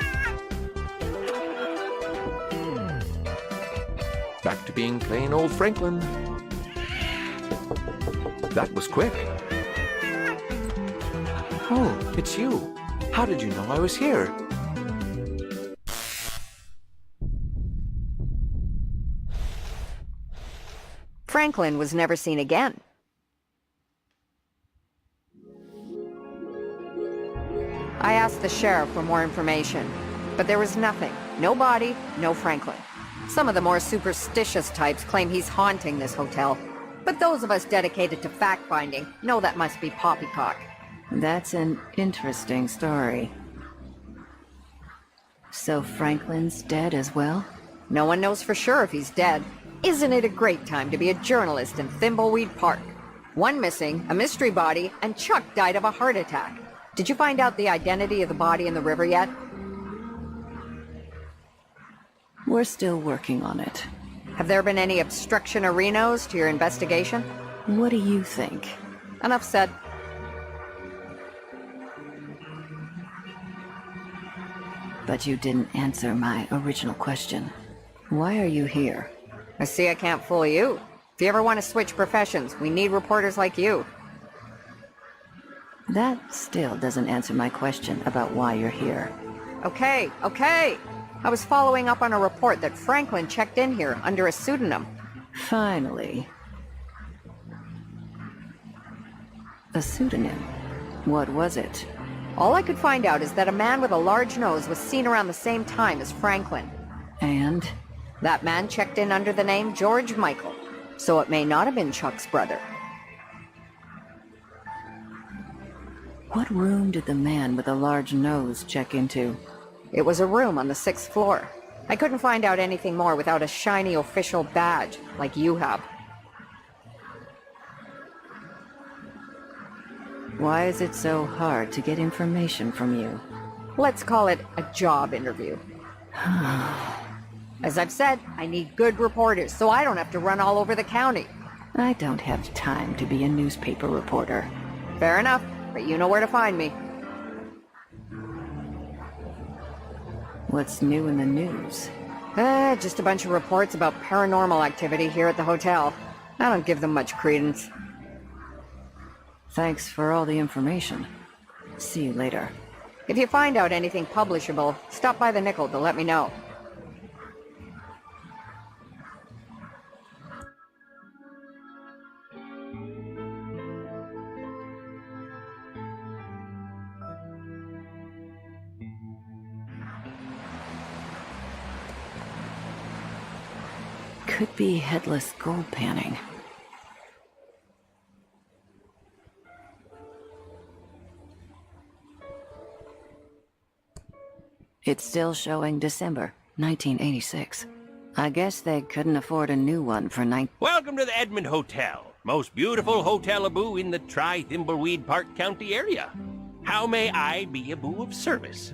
Speaker 11: Back to being plain old Franklin. That was quick. Oh, it's you. How did you know I was here?
Speaker 5: Franklin was never seen again. I asked the sheriff for more information, but there was nothing. No body, no Franklin. Some of the more superstitious types claim he's haunting this hotel, but those of us dedicated to fact-finding know that must be poppycock.
Speaker 2: That's an interesting story. So Franklin's dead as well?
Speaker 5: No one knows for sure if he's dead. Isn't it a great time to be a journalist in Thimbleweed Park? One missing, a mystery body, and Chuck died of a heart attack. Did you find out the identity of the body in the river yet?
Speaker 2: We're still working on it.
Speaker 5: Have there been any obstruction arenos to your investigation?
Speaker 2: What do you think?
Speaker 5: Enough said.
Speaker 2: But you didn't answer my original question. Why are you here?
Speaker 5: I see I can't fool you. If you ever want to switch professions, we need reporters like you.
Speaker 2: That still doesn't answer my question about why you're here.
Speaker 5: Okay. I was following up on a report that Franklin checked in here under a pseudonym.
Speaker 2: Finally. A pseudonym? What was it?
Speaker 5: All I could find out is that a man with a large nose was seen around the same time as Franklin.
Speaker 2: And?
Speaker 5: That man checked in under the name George Michael, so it may not have been Chuck's brother.
Speaker 2: What room did the man with a large nose check into?
Speaker 5: It was a room on the 6th floor. I couldn't find out anything more without a shiny official badge, like you have.
Speaker 2: Why is it so hard to get information from you?
Speaker 5: Let's call it a job interview. As I've said, I need good reporters, so I don't have to run all over the county.
Speaker 2: I don't have time to be a newspaper reporter.
Speaker 5: Fair enough, but you know where to find me.
Speaker 2: What's new in the news?
Speaker 5: Just a bunch of reports about paranormal activity here at the hotel. I don't give them much credence.
Speaker 2: Thanks for all the information. See you later.
Speaker 5: If you find out anything publishable, stop by the Nickel to let me know.
Speaker 2: Could be headless gold panning. It's still showing December 1986. I guess they couldn't afford a new one for
Speaker 6: Welcome to the Edmond Hotel. Most beautiful hotel-a-boo in the Thimbleweed Park County area. How may I be a boo of service?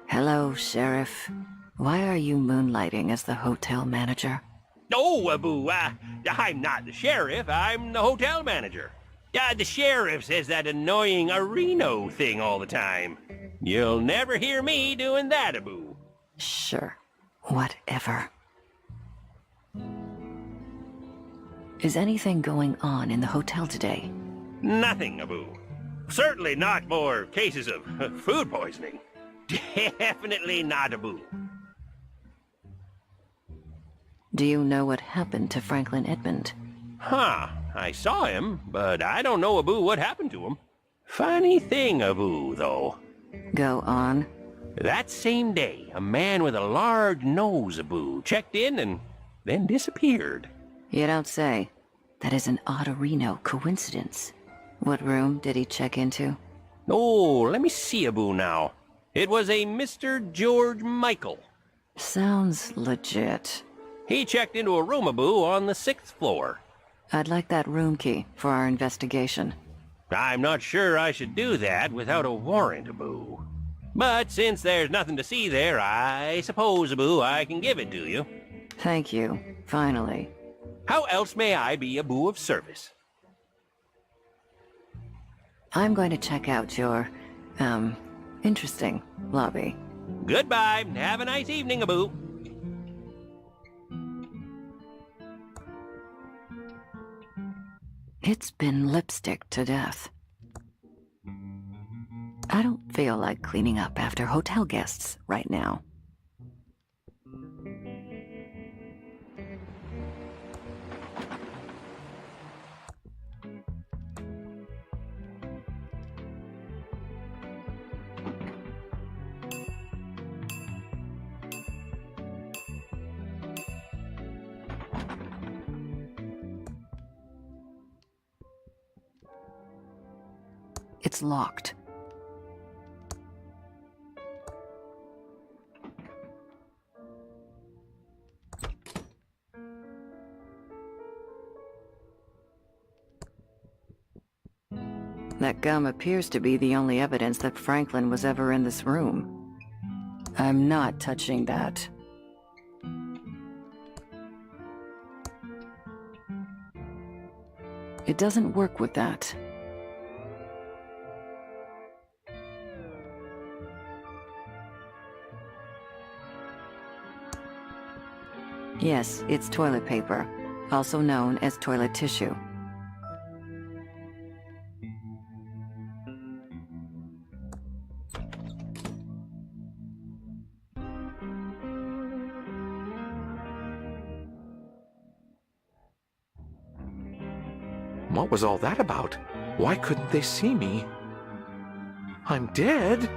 Speaker 2: Hello, Sheriff. Why are you moonlighting as the hotel manager?
Speaker 6: Oh, boo, I'm not the sheriff, I'm the hotel manager. The sheriff says that annoying Reno thing all the time. You'll never hear me doing that, boo.
Speaker 2: Sure. Whatever. Is anything going on in the hotel today?
Speaker 6: Nothing, boo. Certainly not more cases of food poisoning. Definitely not, boo.
Speaker 2: Do you know what happened to Franklin Edmond?
Speaker 6: I saw him, but I don't know, boo, what happened to him. Funny thing, boo, though.
Speaker 2: Go on.
Speaker 6: That same day, a man with a large nose, boo, checked in and then disappeared.
Speaker 2: You don't say. That is an odd Reno coincidence. What room did he check into?
Speaker 6: Oh, let me see, boo, now. It was a Mr. George Michael.
Speaker 2: Sounds legit.
Speaker 6: He checked into a room, boo, on the 6th floor.
Speaker 2: I'd like that room key for our investigation.
Speaker 6: I'm not sure I should do that without a warrant, boo. But since there's nothing to see there, I suppose, boo, I can give it to you.
Speaker 2: Thank you. Finally.
Speaker 6: How else may I be a boo of service?
Speaker 2: I'm going to check out your, interesting lobby.
Speaker 6: Goodbye. Have a nice evening, boo.
Speaker 2: It's been lipstick to death. I don't feel like cleaning up after hotel guests right now. It's locked. That gum appears to be the only evidence that Franklin was ever in this room. I'm not touching that. It doesn't work with that. Yes, it's toilet paper, also known as toilet tissue.
Speaker 11: What was all that about? Why couldn't they see me? I'm dead?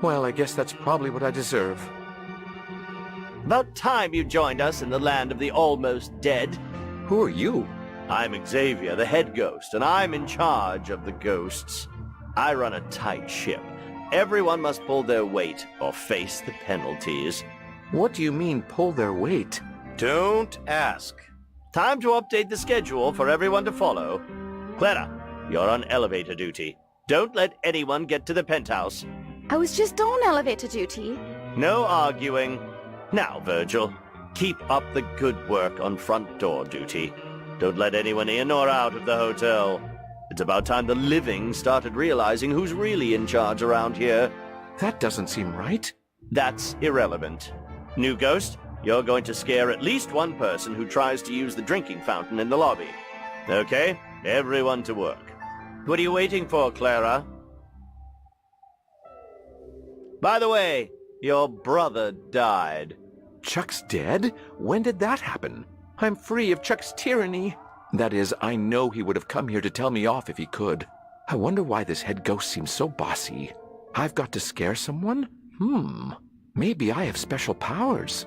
Speaker 11: Well, I guess that's probably what I deserve.
Speaker 14: About time you joined us in the land of the almost dead.
Speaker 11: Who are you?
Speaker 14: I'm Xavier, the head ghost, and I'm in charge of the ghosts. I run a tight ship. Everyone must pull their weight or face the penalties.
Speaker 11: What do you mean, pull their weight?
Speaker 14: Don't ask. Time to update the schedule for everyone to follow. Clara, you're on elevator duty. Don't let anyone get to the penthouse.
Speaker 5: I was just on elevator duty.
Speaker 14: No arguing. Now, Virgil, keep up the good work on front door duty. Don't let anyone in or out of the hotel. It's about time the living started realizing who's really in charge around here.
Speaker 11: That doesn't seem right.
Speaker 14: That's irrelevant. New ghost, you're going to scare at least one person who tries to use the drinking fountain in the lobby. Okay, everyone to work. What are you waiting for, Clara? By the way, your brother died.
Speaker 11: Chuck's dead? When did that happen? I'm free of Chuck's tyranny. That is, I know he would have come here to tell me off if he could. I wonder why this head ghost seems so bossy. I've got to scare someone? Maybe I have special powers.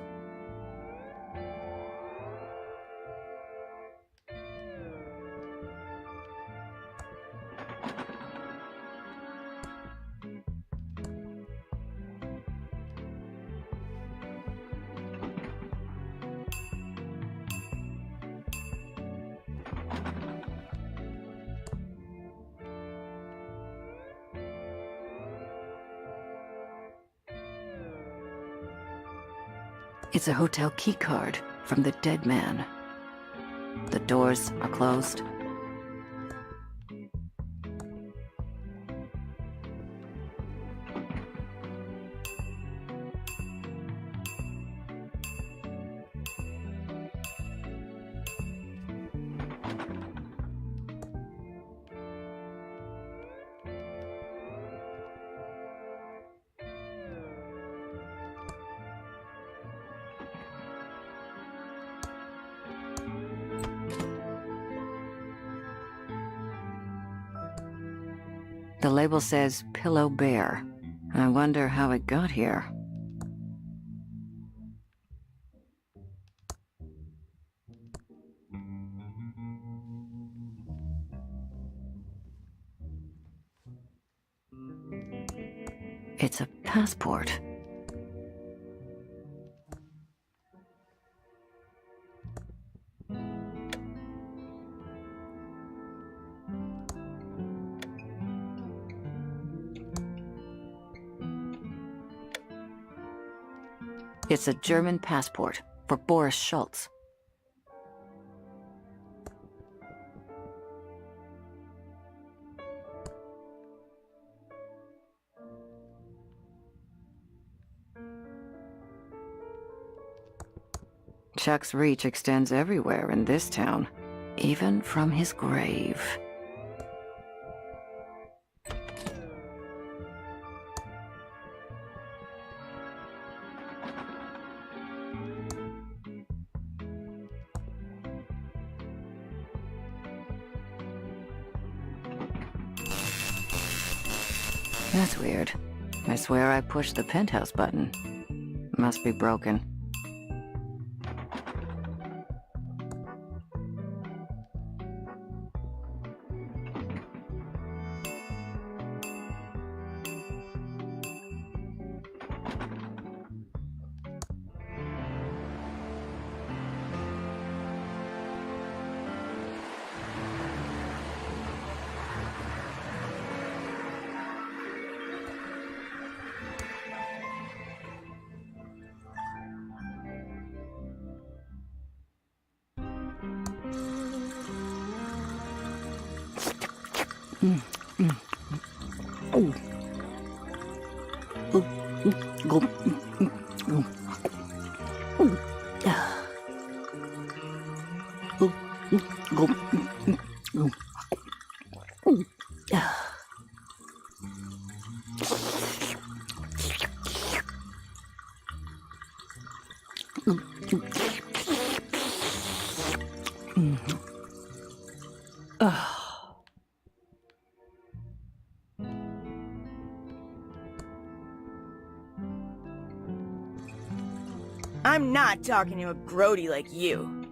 Speaker 2: It's a hotel key card from the dead man. The doors are closed. The label says Pillow Bear. I wonder how it got here. It's a passport. It's a German passport for Boris Schultz. Chuck's reach extends everywhere in this town. even from his grave. That's weird. I swear I pushed the penthouse button. Must be broken.
Speaker 9: I'm not talking to a grody like you.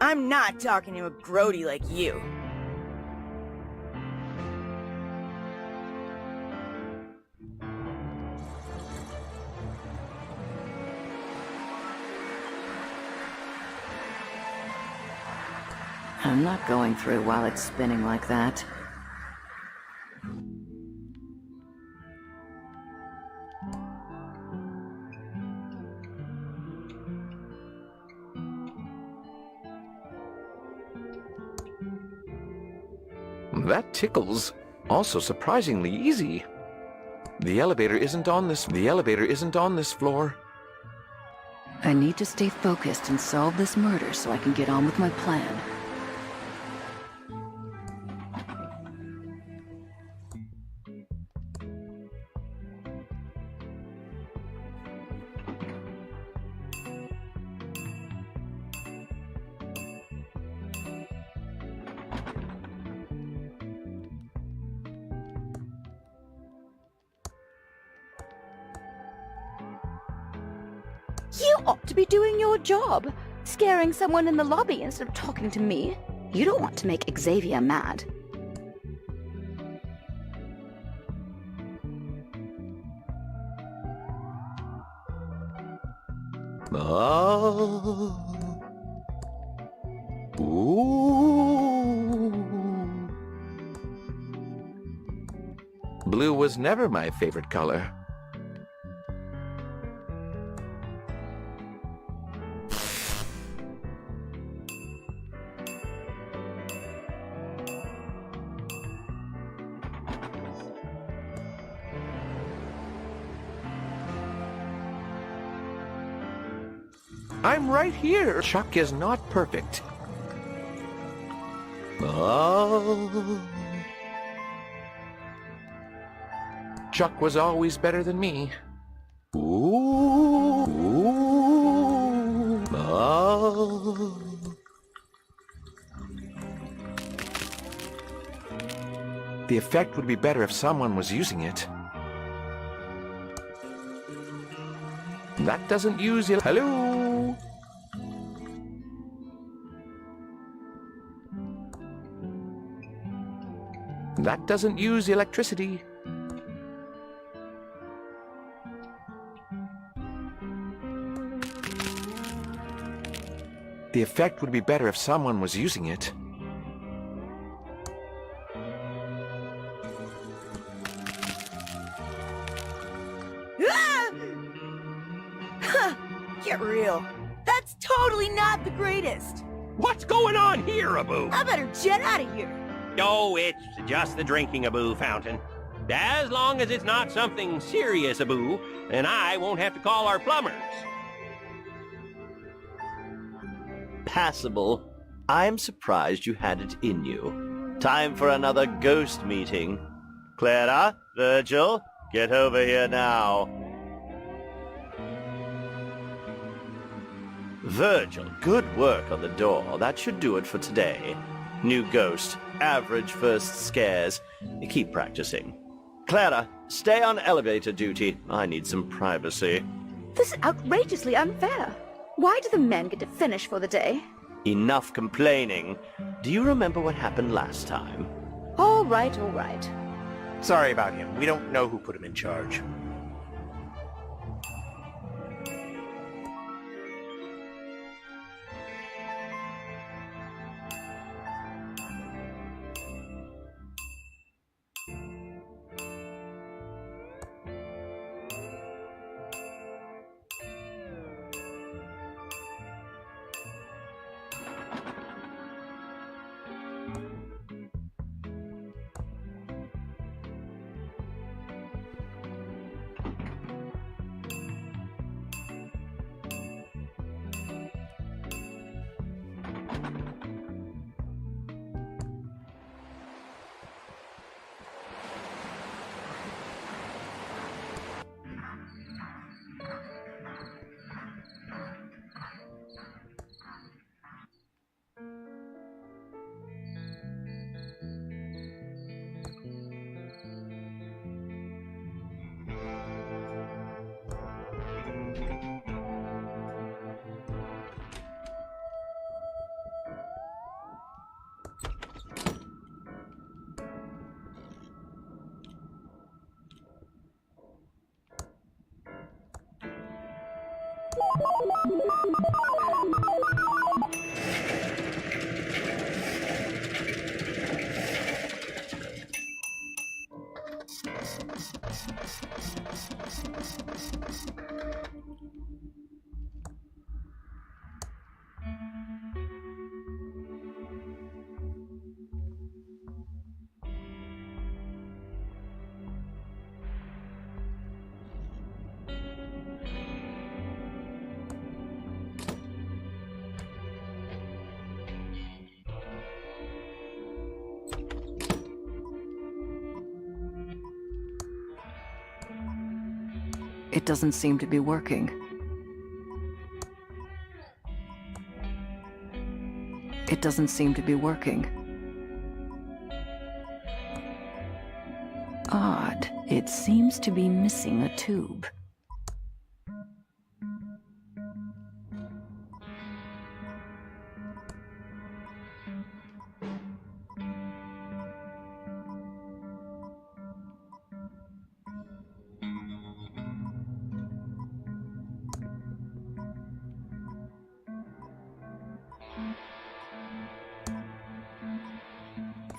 Speaker 9: I'm not talking to a grody like you.
Speaker 2: I'm not going through while it's spinning like that.
Speaker 11: That tickles. Also surprisingly easy. The elevator isn't on this floor.
Speaker 2: I need to stay focused and solve this murder so I can get on with my plan.
Speaker 5: You ought to be doing your job, scaring someone in the lobby instead of talking to me. You don't want to make Xavier mad.
Speaker 11: Oh. Ooh. Blue was never my favorite color. I'm right here. Chuck is not perfect. Oh. Chuck was always better than me. Ooh. Ooh. Oh. The effect would be better if someone was using it. That doesn't use it. Hello? That doesn't use electricity. The effect would be better if someone was using it.
Speaker 9: Get real. That's totally not the greatest.
Speaker 6: What's going on here, Abu?
Speaker 9: I better jet out of here.
Speaker 6: Oh, it's just the drinking Abu fountain. As long as it's not something serious, Abu, then I won't have to call our plumbers.
Speaker 14: Passable. I'm surprised you had it in you. Time for another ghost meeting. Clara, Virgil, get over here now. Virgil, good work on the door. That should do it for today. New ghost, average first scares. Keep practicing. Clara, stay on elevator duty. I need some privacy.
Speaker 5: This is outrageously unfair. Why do the men get to finish for the day?
Speaker 14: Enough complaining. Do you remember what happened last time?
Speaker 5: All right, all right.
Speaker 8: Sorry about him. We don't know who put him in charge.
Speaker 2: It doesn't seem to be working. It doesn't seem to be working. Odd. It seems to be missing a tube.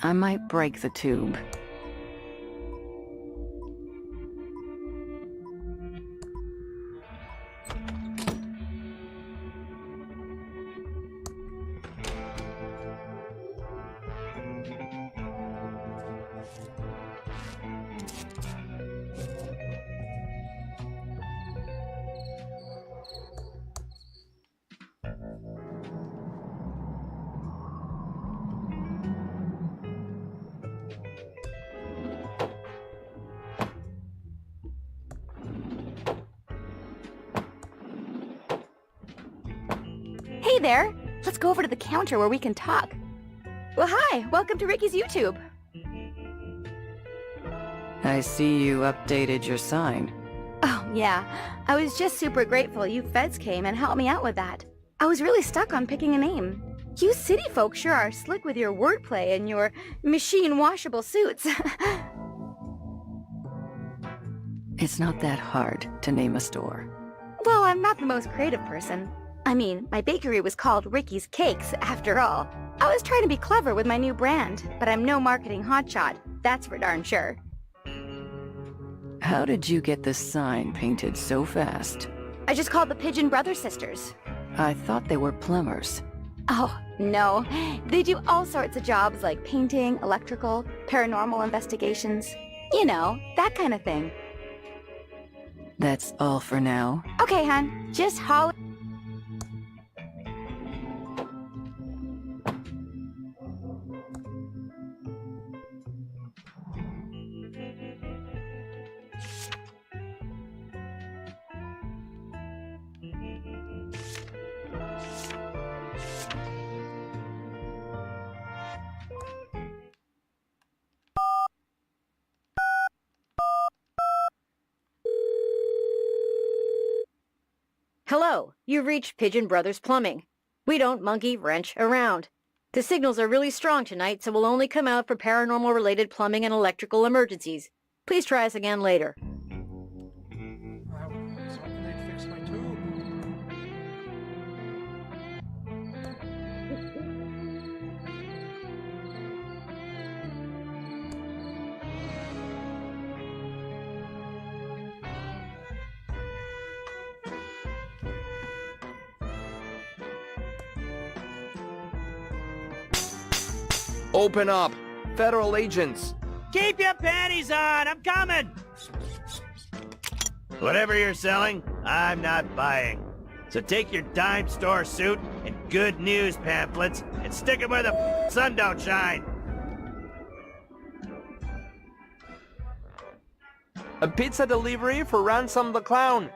Speaker 2: I might break the tube.
Speaker 5: Hey there! Let's go over to the counter where we can talk. Well, hi! Welcome to Ricky's YouTube.
Speaker 2: I see you updated your sign.
Speaker 5: Oh, yeah. I was just super grateful you feds came and helped me out with that. I was really stuck on picking a name. You city folk sure are slick with your wordplay and your machine-washable suits.
Speaker 2: It's not that hard to name a store.
Speaker 5: Well, I'm not the most creative person. I mean, my bakery was called Ricky's Cakes, after all. I was trying to be clever with my new brand, but I'm no marketing hotshot, that's for darn sure.
Speaker 2: How did you get this sign painted so fast?
Speaker 5: I just called the Pigeon Brother Sisters.
Speaker 2: I thought they were plumbers.
Speaker 5: Oh, no. They do all sorts of jobs like painting, electrical, paranormal investigations. You know, that kind of thing.
Speaker 2: That's all for now.
Speaker 5: Okay, hon. Just holler.
Speaker 15: Hello, you've reached Pigeon Brothers Plumbing. We don't monkey wrench around. The signals are really strong tonight, so we'll only come out for paranormal-related plumbing and electrical emergencies. Please try us again later.
Speaker 1: I was hoping they'd fix my tube.
Speaker 3: Open up! Federal agents!
Speaker 14: Keep your panties on! I'm coming! Whatever you're selling, I'm not buying. So take your dime store suit and good news pamphlets and stick them where the sun don't shine.
Speaker 3: A pizza delivery for Ransom the Clown.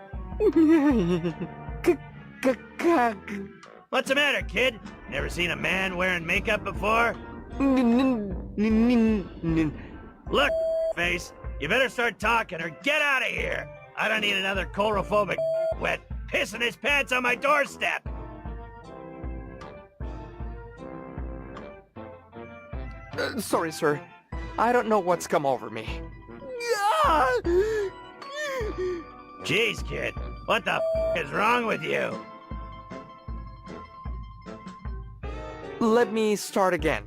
Speaker 14: What's the matter, kid? Never seen a man wearing makeup before? Look, face, you better start talking or get out of here. I don't need another chlorophobic wet pissing his pants on my doorstep.
Speaker 3: Sorry, sir. I don't know what's come over me.
Speaker 14: Jeez, kid, what the is wrong with you?
Speaker 3: Let me start again.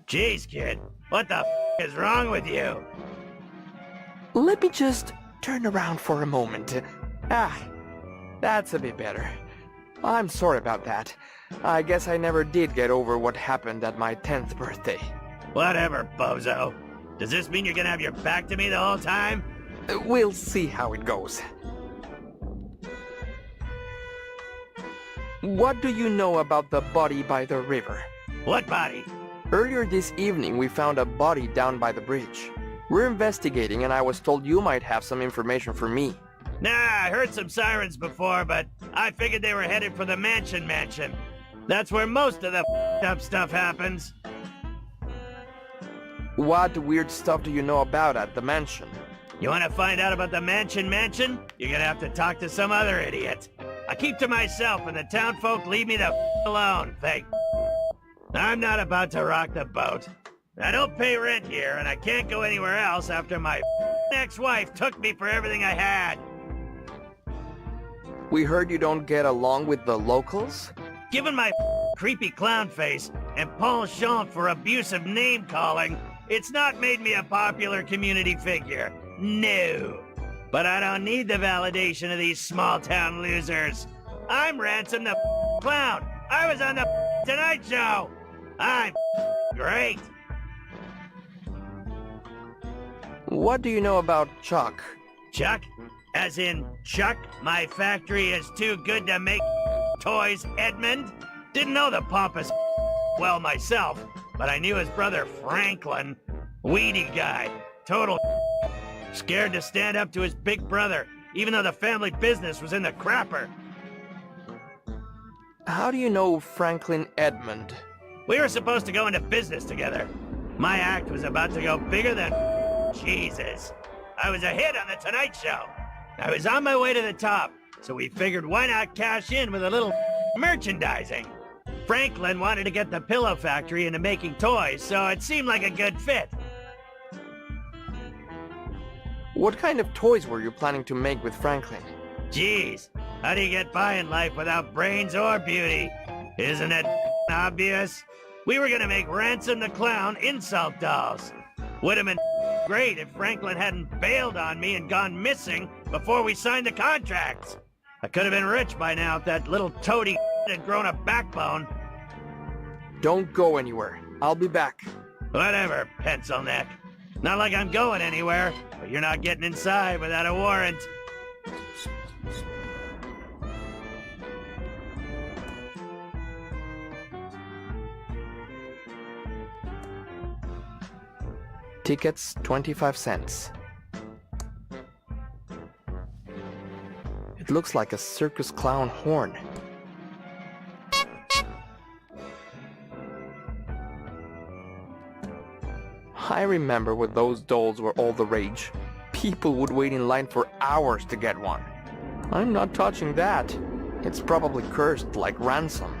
Speaker 14: Jeez, kid, what the is wrong with you?
Speaker 3: Let me just turn around for a moment. That's a bit better. I'm sorry about that. I guess I never did get over what happened at my 10th birthday.
Speaker 14: Whatever, bozo. Does this mean you're gonna have your back to me the whole time?
Speaker 3: We'll see how it goes. What do you know about the body by the river?
Speaker 14: What body?
Speaker 3: Earlier this evening, we found a body down by the bridge. We're investigating, and I was told you might have some information for me.
Speaker 14: Nah, I heard some sirens before, but I figured they were headed for the mansion. That's where most of the up stuff happens.
Speaker 3: What weird stuff do you know about at the mansion?
Speaker 14: You want to find out about the mansion? You're gonna have to talk to some other idiot. I keep to myself, and the town folk leave me the alone, thank. I'm not about to rock the boat. I don't pay rent here, and I can't go anywhere else after my ex-wife took me for everything I had.
Speaker 3: We heard you don't get along with the locals?
Speaker 14: Given my creepy clown face and penchant for abusive name-calling, it's not made me a popular community figure. No. But I don't need the validation of these small-town losers. I'm Ransom the Clown. I was on the Tonight Show. I'm great.
Speaker 3: What do you know about Chuck?
Speaker 14: Chuck? As in, Chuck, my factory is too good to make toys, Edmund? Didn't know the pompous well myself, but I knew his brother Franklin. Weedy guy. Total scared to stand up to his big brother, even though the family business was in the crapper.
Speaker 3: How do you know Franklin Edmund?
Speaker 14: We were supposed to go into business together. My act was about to go bigger than Jesus. I was a hit on the Tonight Show. I was on my way to the top, so we figured why not cash in with a little merchandising. Franklin wanted to get the pillow factory into making toys, so it seemed like a good fit.
Speaker 3: What kind of toys were you planning to make with Franklin?
Speaker 14: Jeez, how do you get by in life without brains or beauty? Isn't it obvious? We were gonna make Ransom the Clown insult dolls. Would have been great if Franklin hadn't bailed on me and gone missing before we signed the contracts. I could have been rich by now if that little toady had grown a backbone.
Speaker 3: Don't go anywhere. I'll be back.
Speaker 14: Whatever, pencil neck. Not like I'm going anywhere, but you're not getting inside without a warrant.
Speaker 3: Tickets, 25 cents. It looks like a circus clown horn. I remember when those dolls were all the rage. People would wait in line for hours to get one. I'm not touching that. It's probably cursed like ransom.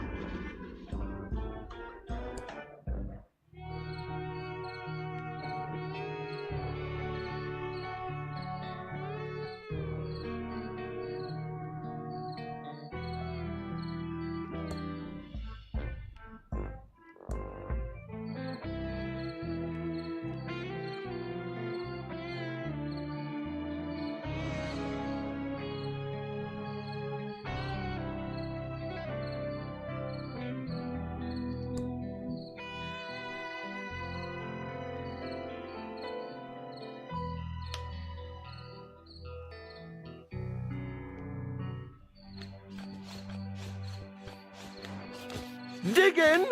Speaker 14: Diggin'!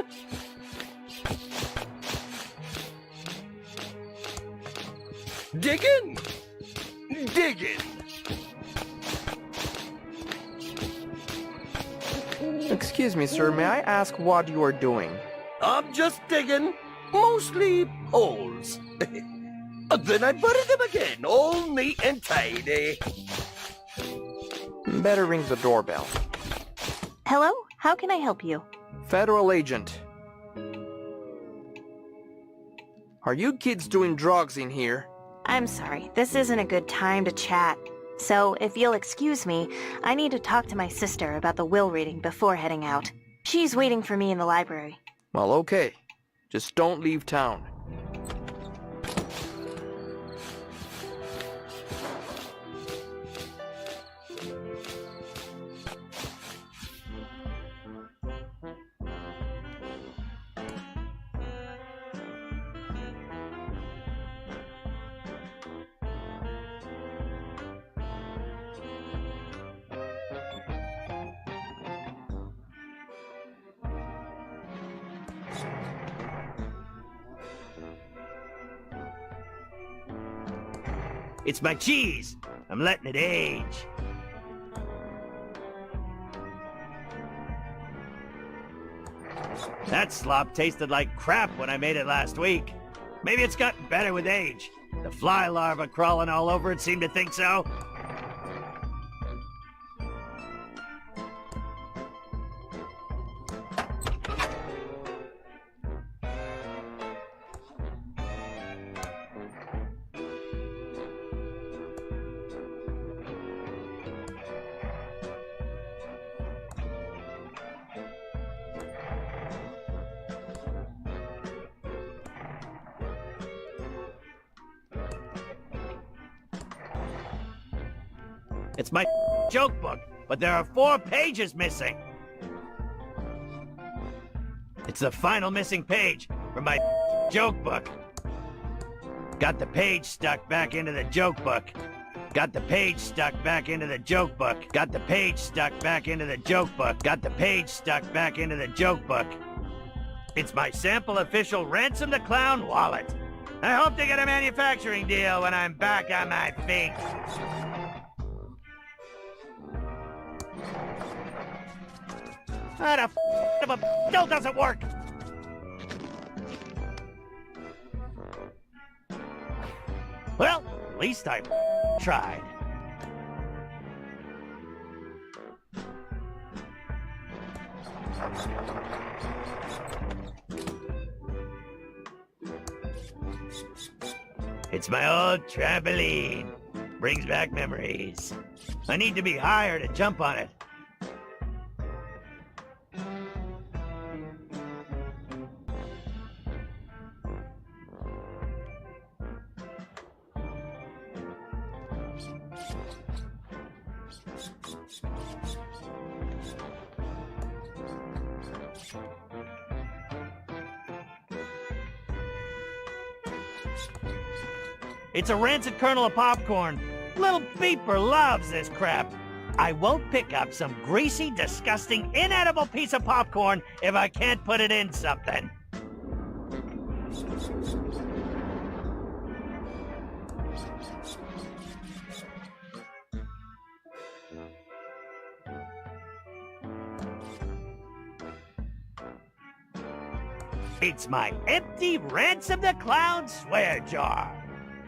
Speaker 4: Diggin'! Diggin'!
Speaker 3: Excuse me, sir, may I ask what you are doing?
Speaker 4: I'm just digging, mostly holes. Then I bury them again, all neat and tidy.
Speaker 3: Better ring the doorbell.
Speaker 13: Hello? How can I help you?
Speaker 3: Federal agent. Are you kids doing drugs in here?
Speaker 13: I'm sorry, this isn't a good time to chat. So, if you'll excuse me, I need to talk to my sister about the will reading before heading out. She's waiting for me in the library.
Speaker 3: Well, okay. Just don't leave town.
Speaker 14: It's my cheese. I'm letting it age. That slop tasted like crap when I made it last week. Maybe it's gotten better with age. The fly larvae crawling all over it seemed to think so. It's my joke book, but there are 4 pages missing. It's the final missing page from my joke book. Got the page stuck back into the joke book. Got the page stuck back into the joke book. Got the page stuck back into the joke book. Got the page stuck back into the joke book. It's my sample official Ransom the Clown wallet. I hope to get a manufacturing deal when I'm back on my feet. How the f of a still doesn't work? Well, at least I tried. It's my old trampoline. Brings back memories. I need to be higher to jump on it. It's a rancid kernel of popcorn. Little Beeper loves this crap. I won't pick up some greasy, disgusting, inedible piece of popcorn if I can't put it in something. It's my empty Ransom the Clown swear jar.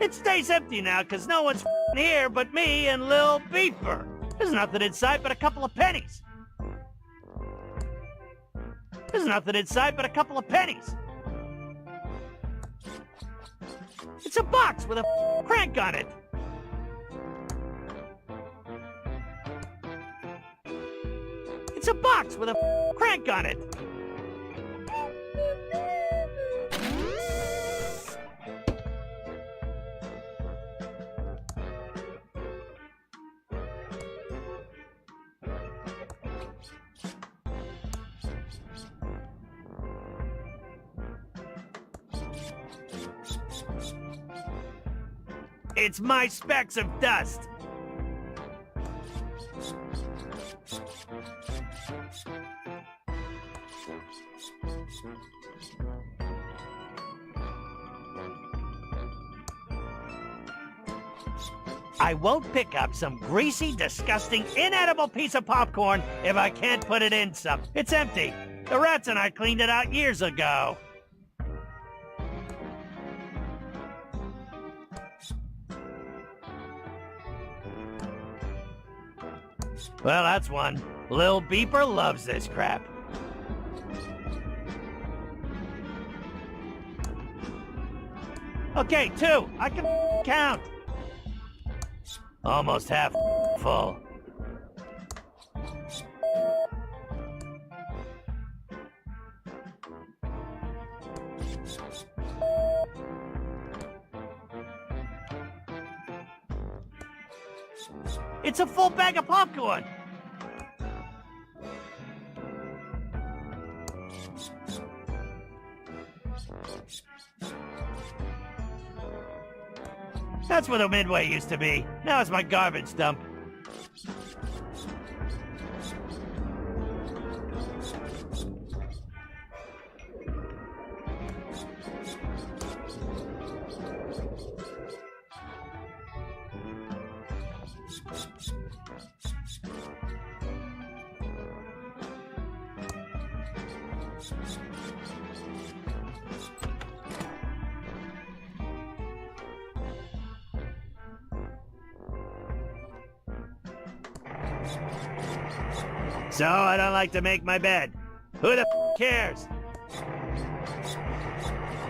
Speaker 8: It stays empty now because no one's here but me and Lil Beeper. There's nothing inside but a couple of pennies. There's nothing inside but a couple of pennies. It's a box with a crank on it. It's a box with a crank on it. It's my specks of dust. I won't pick up some greasy, disgusting, inedible piece of popcorn if I can't put it in some. It's empty. The rats and I cleaned it out years ago. Well, that's one. Lil Beeper loves this crap. Okay, 2. I can count. Almost half full. It's a full bag of popcorn. That's where the Midway used to be. Now it's my garbage dump. So I don't like to make my bed. Who the cares?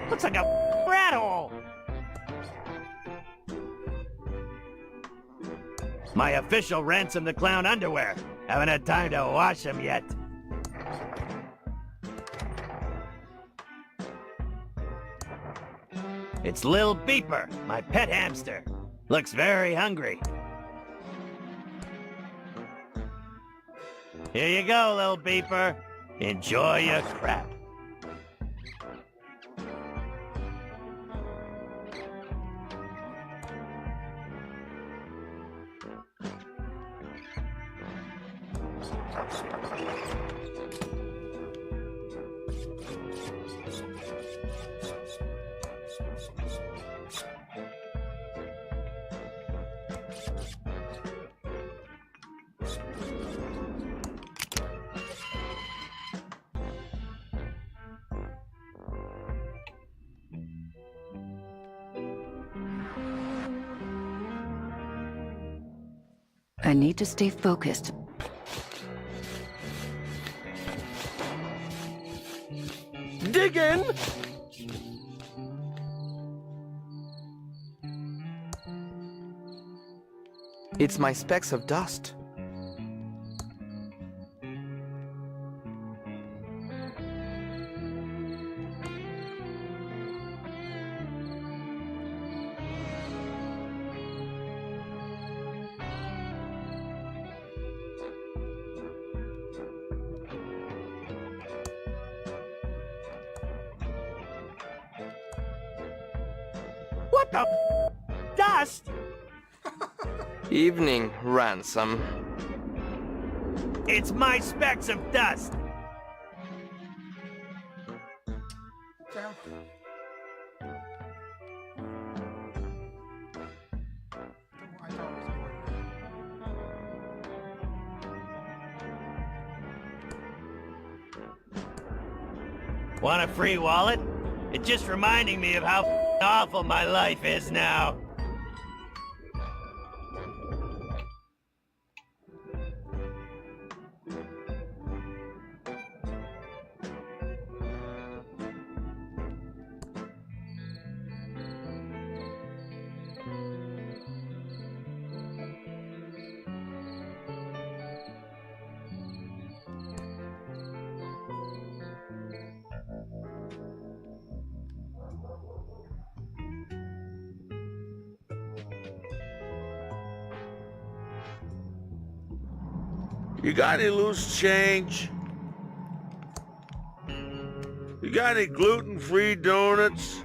Speaker 8: Looks like a rat hole. My official Ransom the Clown underwear. Haven't had time to wash them yet. It's Lil Beeper, my pet hamster. Looks very hungry. Here you go, Lil Beeper. Enjoy your crap.
Speaker 2: I need to stay focused.
Speaker 3: Dig in! It's my specks of dust.
Speaker 8: What the dust?
Speaker 3: Evening, Ransom.
Speaker 8: It's my specks of dust.
Speaker 1: Down. I thought it was
Speaker 8: Want a free wallet? It's just reminding me of how Awful my life is now.
Speaker 4: You got any loose change? You got any gluten-free donuts?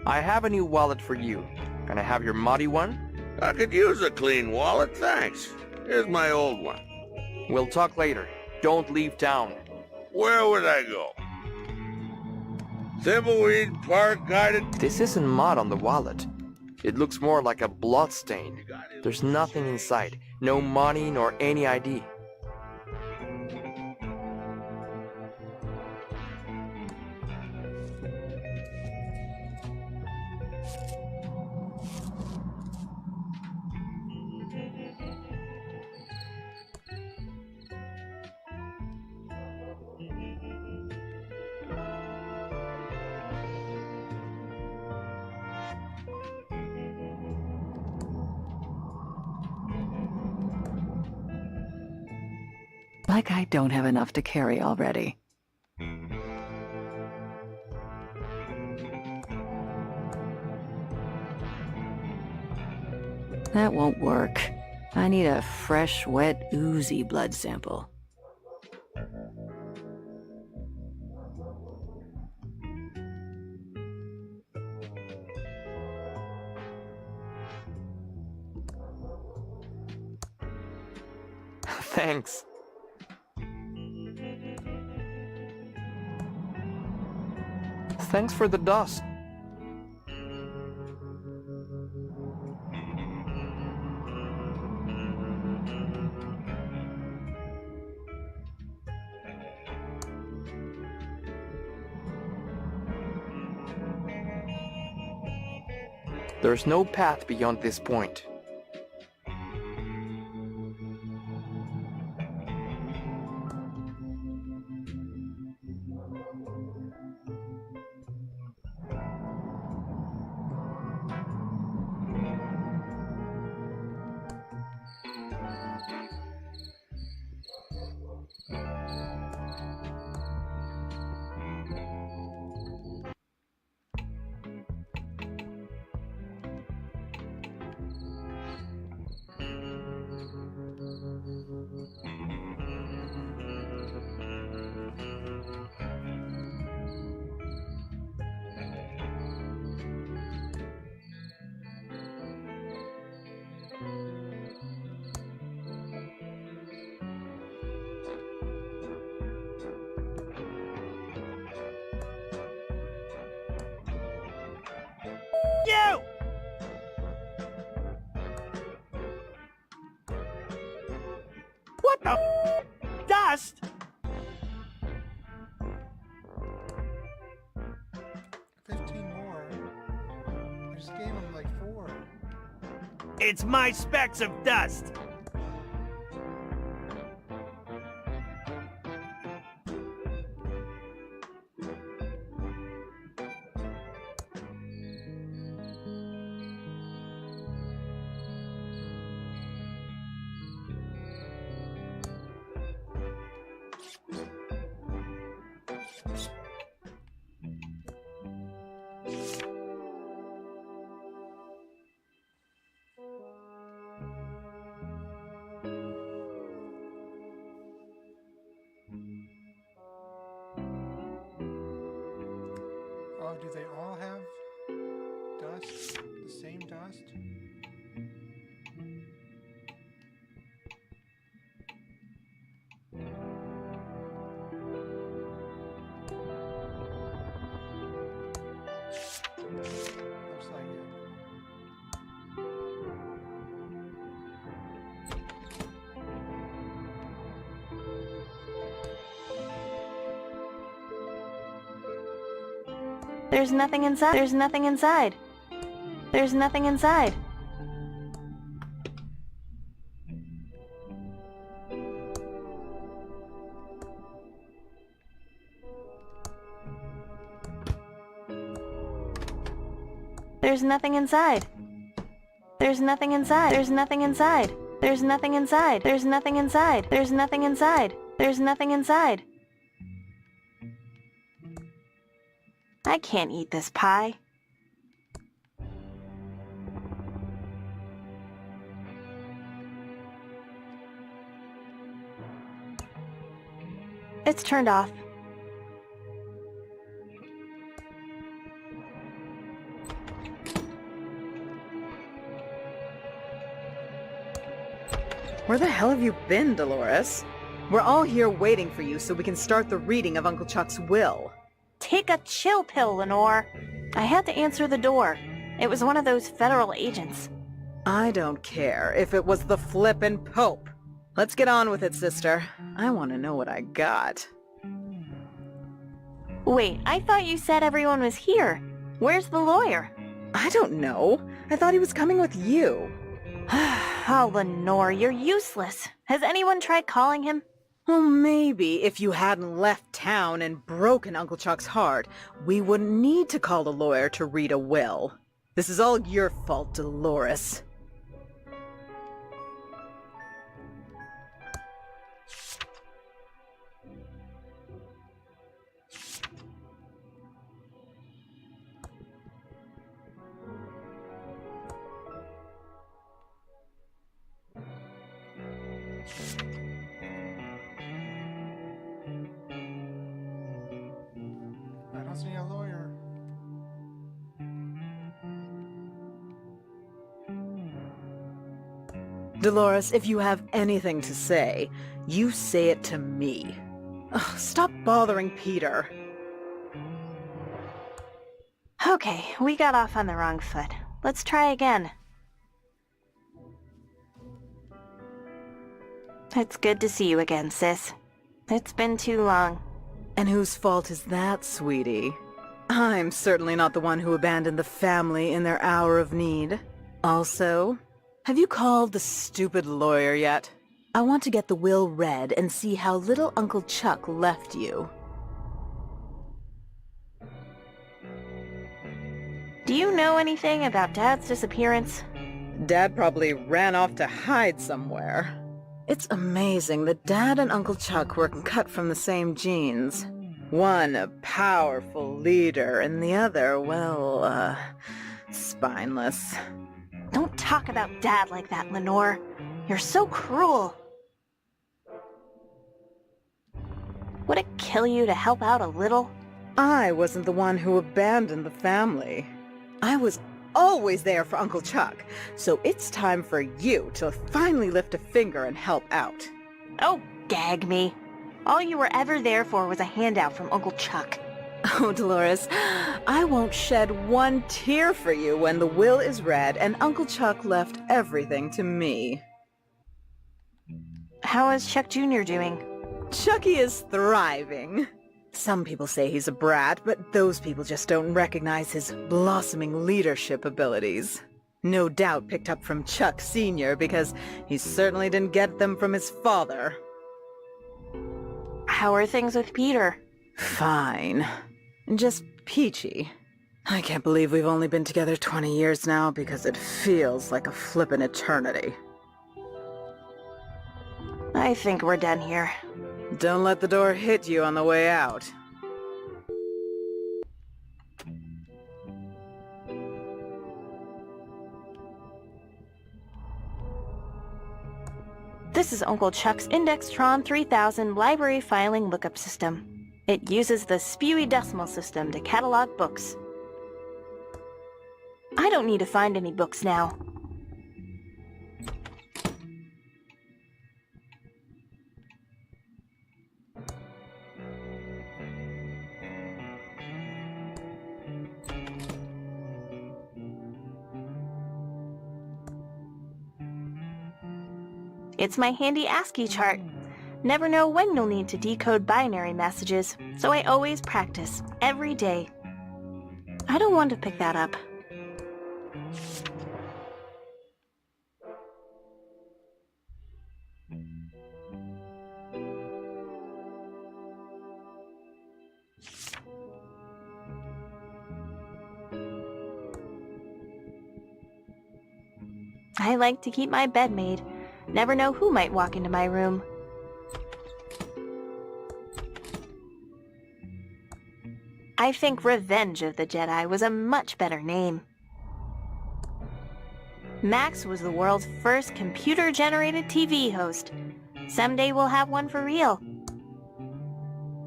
Speaker 3: I have a new wallet for you. Can I have your muddy one?
Speaker 4: I could use a clean wallet, thanks. Here's my old one.
Speaker 3: We'll talk later. Don't leave town.
Speaker 4: Where would I go? Thimbleweed Park guided...
Speaker 3: This isn't mud on the wallet. It looks more like a blood stain. There's nothing inside. No money nor any ID.
Speaker 2: Like I don't have enough to carry already. That won't work. I need a fresh, wet, oozy blood sample.
Speaker 3: Thanks. Thanks for the dust. There's no path beyond this point.
Speaker 8: You! What the dust?
Speaker 1: 15 more. I just gave him like 4.
Speaker 8: It's my specks of dust.
Speaker 1: Oh, do they all have dust? The same dust? Looks like it.
Speaker 13: There's nothing inside. There's nothing inside. There's nothing inside. There's nothing inside. There's nothing inside. There's nothing inside. There's nothing inside. There's nothing inside. There's nothing inside. There's nothing inside. I can't eat this pie. It's turned off.
Speaker 16: Where the hell have you been, Dolores? We're all here waiting for you so we can start the reading of Uncle Chuck's will.
Speaker 13: Take a chill pill, Lenore. I had to answer the door. It was one of those federal agents.
Speaker 16: I don't care if it was the flippin' Pope. Let's get on with it, sister. I want to know what I got.
Speaker 13: Wait, I thought you said everyone was here. Where's the lawyer?
Speaker 16: I don't know. I thought he was coming with you.
Speaker 13: Oh, Lenore, you're useless. Has anyone tried calling him?
Speaker 16: Well, maybe if you hadn't left town and broken Uncle Chuck's heart, we wouldn't need to call a lawyer to read a will. This is all your fault, Dolores.
Speaker 1: I don't see a lawyer.
Speaker 16: Dolores, if you have anything to say, you say it to me. Ugh, stop bothering Peter.
Speaker 13: Okay, we got off on the wrong foot. Let's try again. It's good to see you again, sis. It's been too long.
Speaker 16: And whose fault is that, sweetie? I'm certainly not the one who abandoned the family in their hour of need. Also, have you called the stupid lawyer yet? I want to get the will read and see how little Uncle Chuck left you.
Speaker 13: Do you know anything about Dad's disappearance?
Speaker 16: Dad probably ran off to hide somewhere. It's amazing that Dad and Uncle Chuck were cut from the same genes. One a powerful leader, and the other, well, spineless.
Speaker 13: Don't talk about Dad like that, Lenore. You're so cruel. Would it kill you to help out a little?
Speaker 16: I wasn't the one who abandoned the family. I was always there for Uncle Chuck, so it's time for you to finally lift a finger and help out.
Speaker 13: Oh, gag me. All you were ever there for was a handout from Uncle Chuck.
Speaker 16: Oh, Dolores, I won't shed one tear for you when the will is read and Uncle Chuck left everything to me.
Speaker 13: How is Chuck Jr. doing?
Speaker 16: Chucky is thriving. Some people say he's a brat, but those people just don't recognize his blossoming leadership abilities. No doubt picked up from Chuck Sr. because he certainly didn't get them from his father.
Speaker 13: How are things with Peter?
Speaker 16: Fine. Just peachy. I can't believe we've only been together 20 years now because it feels like a flippin' eternity.
Speaker 13: I think we're done here.
Speaker 16: Don't let the door hit you on the way out.
Speaker 13: This is Uncle Chuck's Indextron 3000 library filing lookup system. It uses the Spewy Decimal System to catalog books. I don't need to find any books now. It's my handy ASCII chart. Never know when you'll need to decode binary messages, so I always practice, every day. I don't want to pick that up. I like to keep my bed made. Never know who might walk into my room. I think Revenge of the Jedi was a much better name. Max was the world's first computer-generated TV host. Someday we'll have one for real.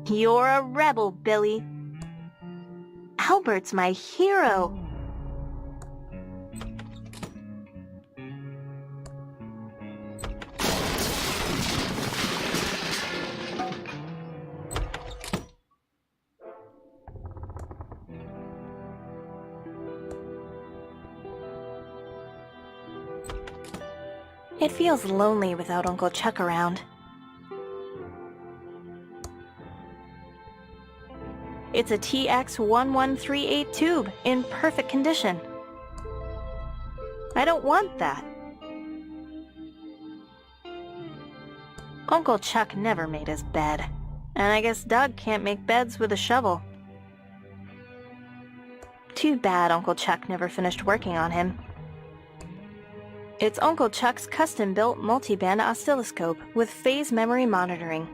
Speaker 13: You're a rebel, Billy. Albert's my hero. It feels lonely without Uncle Chuck around. It's a TX1138 tube in perfect condition. I don't want that. Uncle Chuck never made his bed, and I guess Doug can't make beds with a shovel. Too bad Uncle Chuck never finished working on him. It's Uncle Chuck's custom-built multi-band oscilloscope with phase memory monitoring.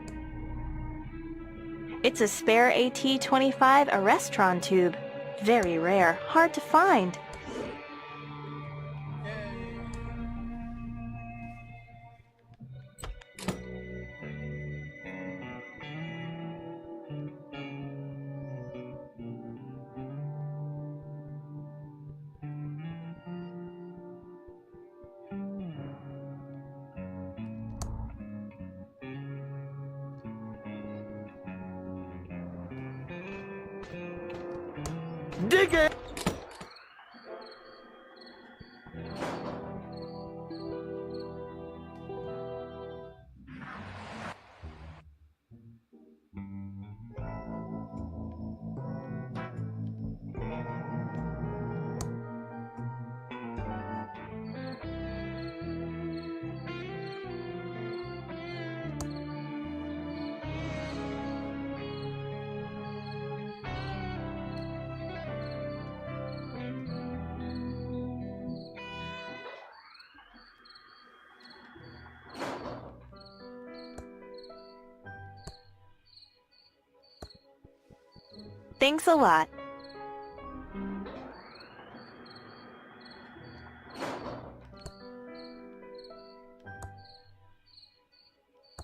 Speaker 13: It's a spare AT-25 Arrestron tube. Very rare, hard to find.
Speaker 3: Dig it!
Speaker 13: Thanks a lot.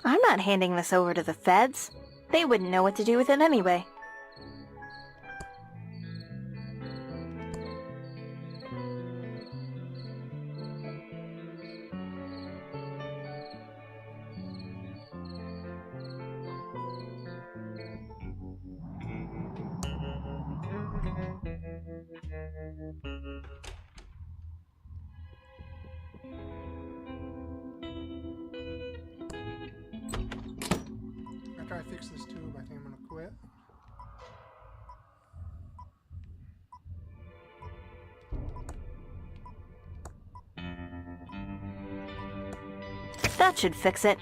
Speaker 13: I'm not handing this over to the feds. They wouldn't know what to do with it anyway.
Speaker 1: After I fix this tube, I think I'm gonna quit.
Speaker 13: That should fix it.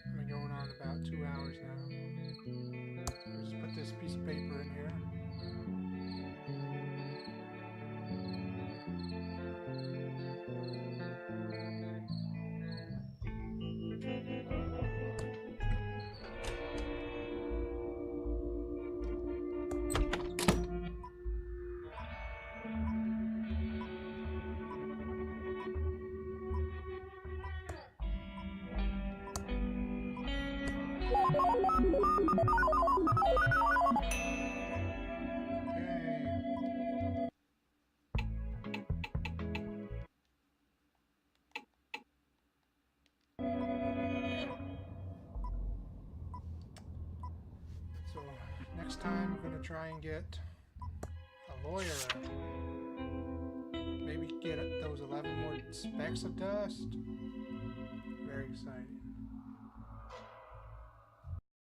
Speaker 1: I've been going on about 2 hours now. I'll just put this piece of paper in here. So next time we're going to try and get lawyer. Maybe get those 11 more specks of dust. Very exciting.